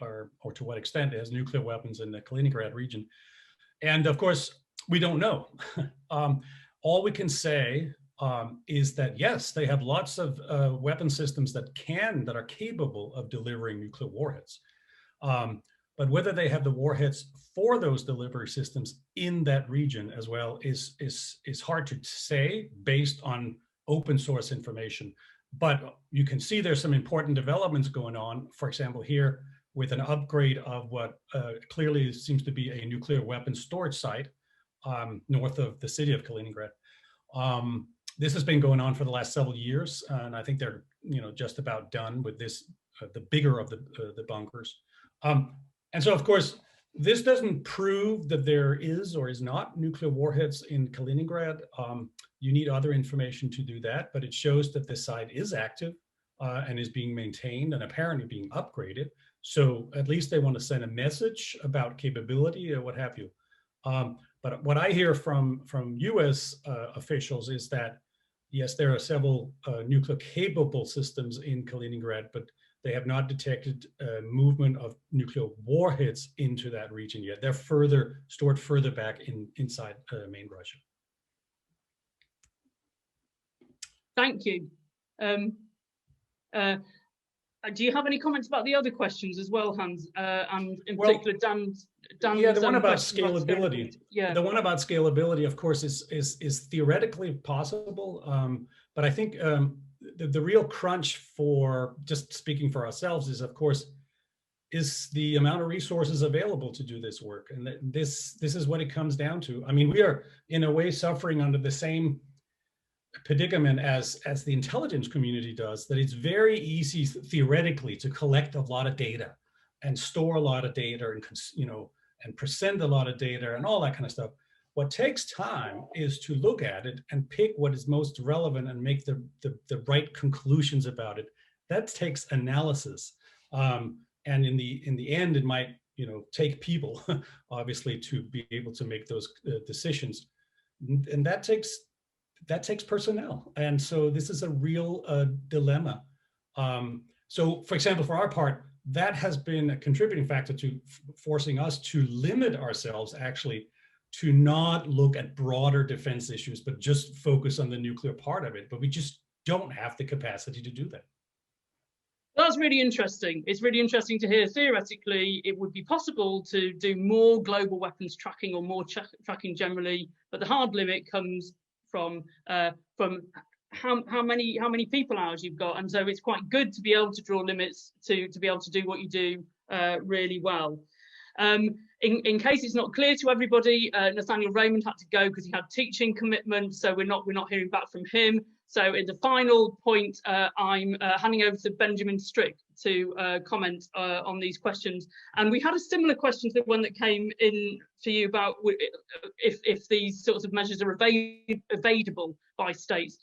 or to what extent it has nuclear weapons in the Kaliningrad region. And of course, we don't know. All we can say is that yes, they have lots of weapon systems that are capable of delivering nuclear warheads. But whether they have the warheads for those delivery systems in that region as well is hard to say based on open source information. But you can see there's some important developments going on. For example, here with an upgrade of what clearly seems to be a nuclear weapons storage site north of the city of Kaliningrad. This has been going on for the last several years, and I think they're just about done with this, the bigger of the bunkers. And so, of course, this doesn't prove that there is or is not nuclear warheads in Kaliningrad. You need other information to do that, but it shows that the site is active and is being maintained and apparently being upgraded. So at least they want to send a message about capability or what have you. But what I hear from US officials is that, yes, there are several nuclear capable systems in Kaliningrad, but they have not detected movement of nuclear warheads into that region yet. They're stored further back inside main Russia. Thank you. Do you have any comments about the other questions as well, Hans? And in particular, Dan's yeah, the one about scalability. Yeah, the one about scalability, of course, is theoretically possible, but I think the real crunch for, just speaking for ourselves, is of course is the amount of resources available to do this work, and this is what it comes down to. I mean, we are in a way suffering under the same predicament as the intelligence community does, that it's very easy theoretically to collect a lot of data and store a lot of data and present a lot of data and all that kind of stuff. What takes time is to look at it and pick what is most relevant and make the right conclusions about it. That takes analysis, and in the end, it might take people obviously to be able to make those decisions, and that takes personnel. And so this is a real dilemma. So for example, for our part, that has been a contributing factor to forcing us to limit ourselves actually to not look at broader defense issues, but just focus on the nuclear part of it. But we just don't have the capacity to do that. That's really interesting. It's really interesting to hear. Theoretically, it would be possible to do more global weapons tracking or more tracking generally, but the hard limit comes from how many people hours you've got, and so it's quite good to be able to draw limits to be able to do what you do really well. In case it's not clear to everybody, Nathaniel Raymond had to go because he had teaching commitments, so we're not hearing back from him. So in the final point, I'm handing over to Benjamin Strick to comment on these questions. And we had a similar question to the one that came in for you about if these sorts of measures are evadable by states.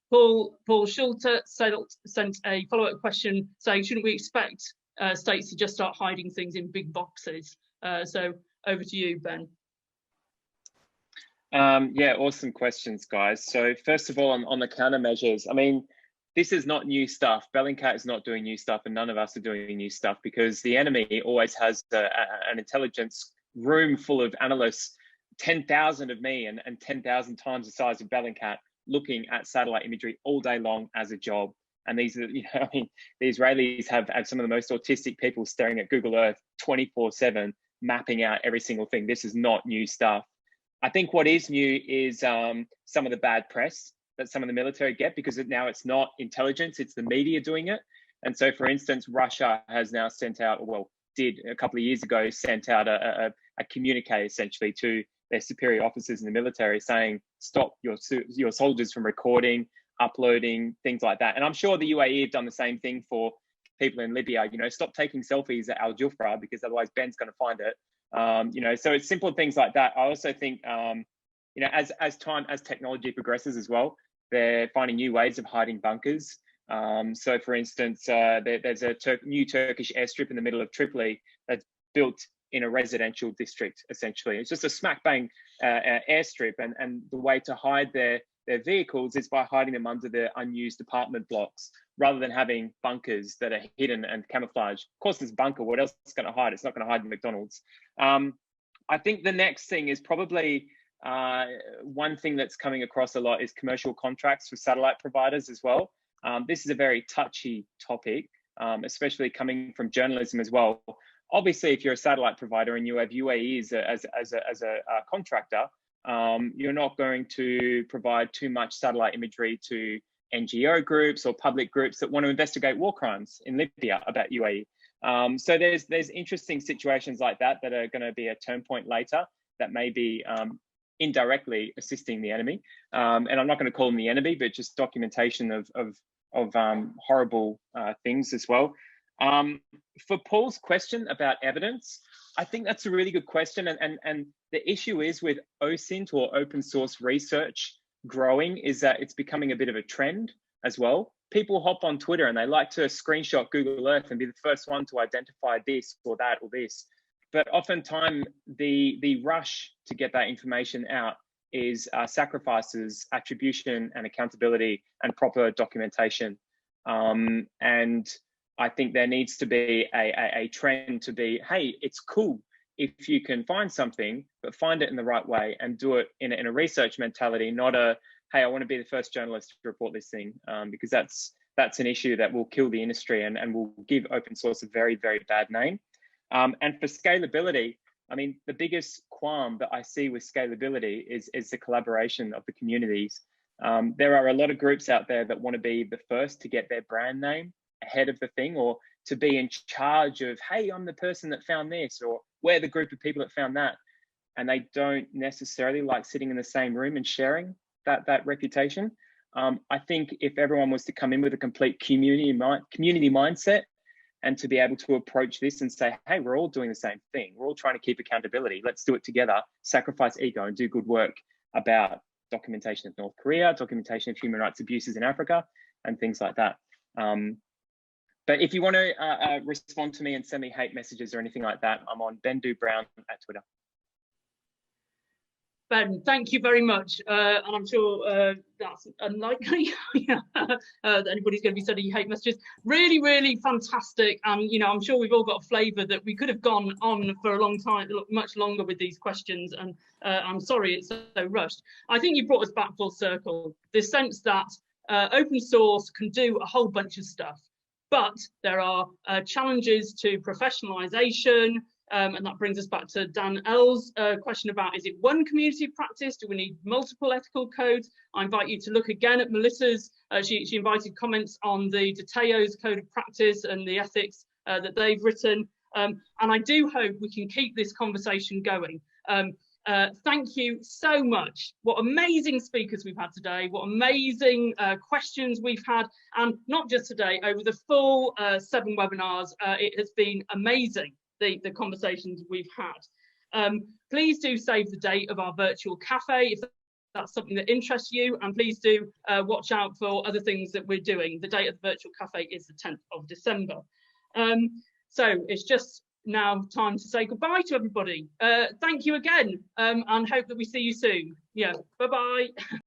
Paul Schulte sent a follow-up question saying, shouldn't we expect states to just start hiding things in big boxes? So over to you, Ben. Yeah, awesome questions, guys. So first of all, on the countermeasures, I mean, this is not new stuff. Bellingcat is not doing new stuff, and none of us are doing new stuff, because the enemy always has an intelligence room full of analysts, 10,000 of me and 10,000 times the size of Bellingcat, looking at satellite imagery all day long as a job. And these are, I mean, the Israelis have some of the most autistic people staring at Google Earth 24/7, mapping out every single thing. This is not new stuff. I think what is new is some of the bad press that some of the military get, because now it's not intelligence, it's the media doing it. And so, for instance, Russia has now sent out, or well, did a couple of years ago, sent out a communique essentially to their superior officers in the military saying, stop your soldiers from recording, uploading, things like that. And I'm sure the UAE have done the same thing for people in Libya. You know, stop taking selfies at Al Jufra, because otherwise Ben's going to find it. You know, so it's simple things like that. I also think, you know, as technology progresses as well, they're finding new ways of hiding bunkers. So, for instance, there's a new Turkish airstrip in the middle of Tripoli that's built in a residential district. Essentially, it's just a smack bang airstrip, and the way to hide their vehicles is by hiding them under the unused apartment blocks, rather than having bunkers that are hidden and camouflaged. Of course, this bunker, what else is going to hide? It's not going to hide in McDonald's. I think the next thing is probably one thing that's coming across a lot is commercial contracts for satellite providers as well. This is a very touchy topic, especially coming from journalism as well. Obviously, if you're a satellite provider and you have UAEs as a contractor, you're not going to provide too much satellite imagery to NGO groups or public groups that want to investigate war crimes in Libya about UAE. So there's interesting situations like that are going to be a turn point later that may be indirectly assisting the enemy. And I'm not going to call them the enemy, but just documentation of horrible things as well. For Paul's question about evidence, I think that's a really good question. And the issue is with OSINT, or open source research, growing, is that it's becoming a bit of a trend as well. People hop on Twitter and they like to screenshot Google Earth and be the first one to identify this or that or this. But oftentimes the rush to get that information out is sacrifices attribution and accountability and proper documentation. And I think there needs to be a trend to be, hey, it's cool if you can find something, but find it in the right way and do it in a research mentality, not a, hey, I want to be the first journalist to report this thing, because that's an issue that will kill the industry and will give open source a very, very bad name. And for scalability, I mean, the biggest qualm that I see with scalability is the collaboration of the communities. There are a lot of groups out there that want to be the first to get their brand name ahead of the thing, or to be in charge of, hey, I'm the person that found this, or we're the group of people that found that. And they don't necessarily like sitting in the same room and sharing that reputation. I think if everyone was to come in with a complete community mindset, and to be able to approach this and say, hey, we're all doing the same thing. We're all trying to keep accountability. Let's do it together, sacrifice ego and do good work about documentation of North Korea, documentation of human rights abuses in Africa, and things like that. But if you want to respond to me and send me hate messages or anything like that, I'm on Ben Do Brown at Twitter. Ben, thank you very much. And I'm sure that's unlikely that anybody's going to be sending hate messages. Really, really fantastic. And, you know, I'm sure we've all got a flavour that we could have gone on for a long time, much longer with these questions. And I'm sorry it's so rushed. I think you brought us back full circle. The sense that open source can do a whole bunch of stuff, but there are challenges to professionalisation. And that brings us back to Dan L's question about, is it one community practice? Do we need multiple ethical codes? I invite you to look again at Melissa's. She invited comments on the Datayo's code of practice and the ethics that they've written. And I do hope we can keep this conversation going. Thank you so much. What amazing speakers we've had today. What amazing questions we've had. And not just today, over the full 7 webinars, it has been amazing. The conversations we've had. Please do save the date of our virtual cafe if that's something that interests you, and please do watch out for other things that we're doing. The date of the virtual cafe is the 10th of December. So it's just now time to say goodbye to everybody. Thank you again, and hope that we see you soon. Yeah, bye-bye.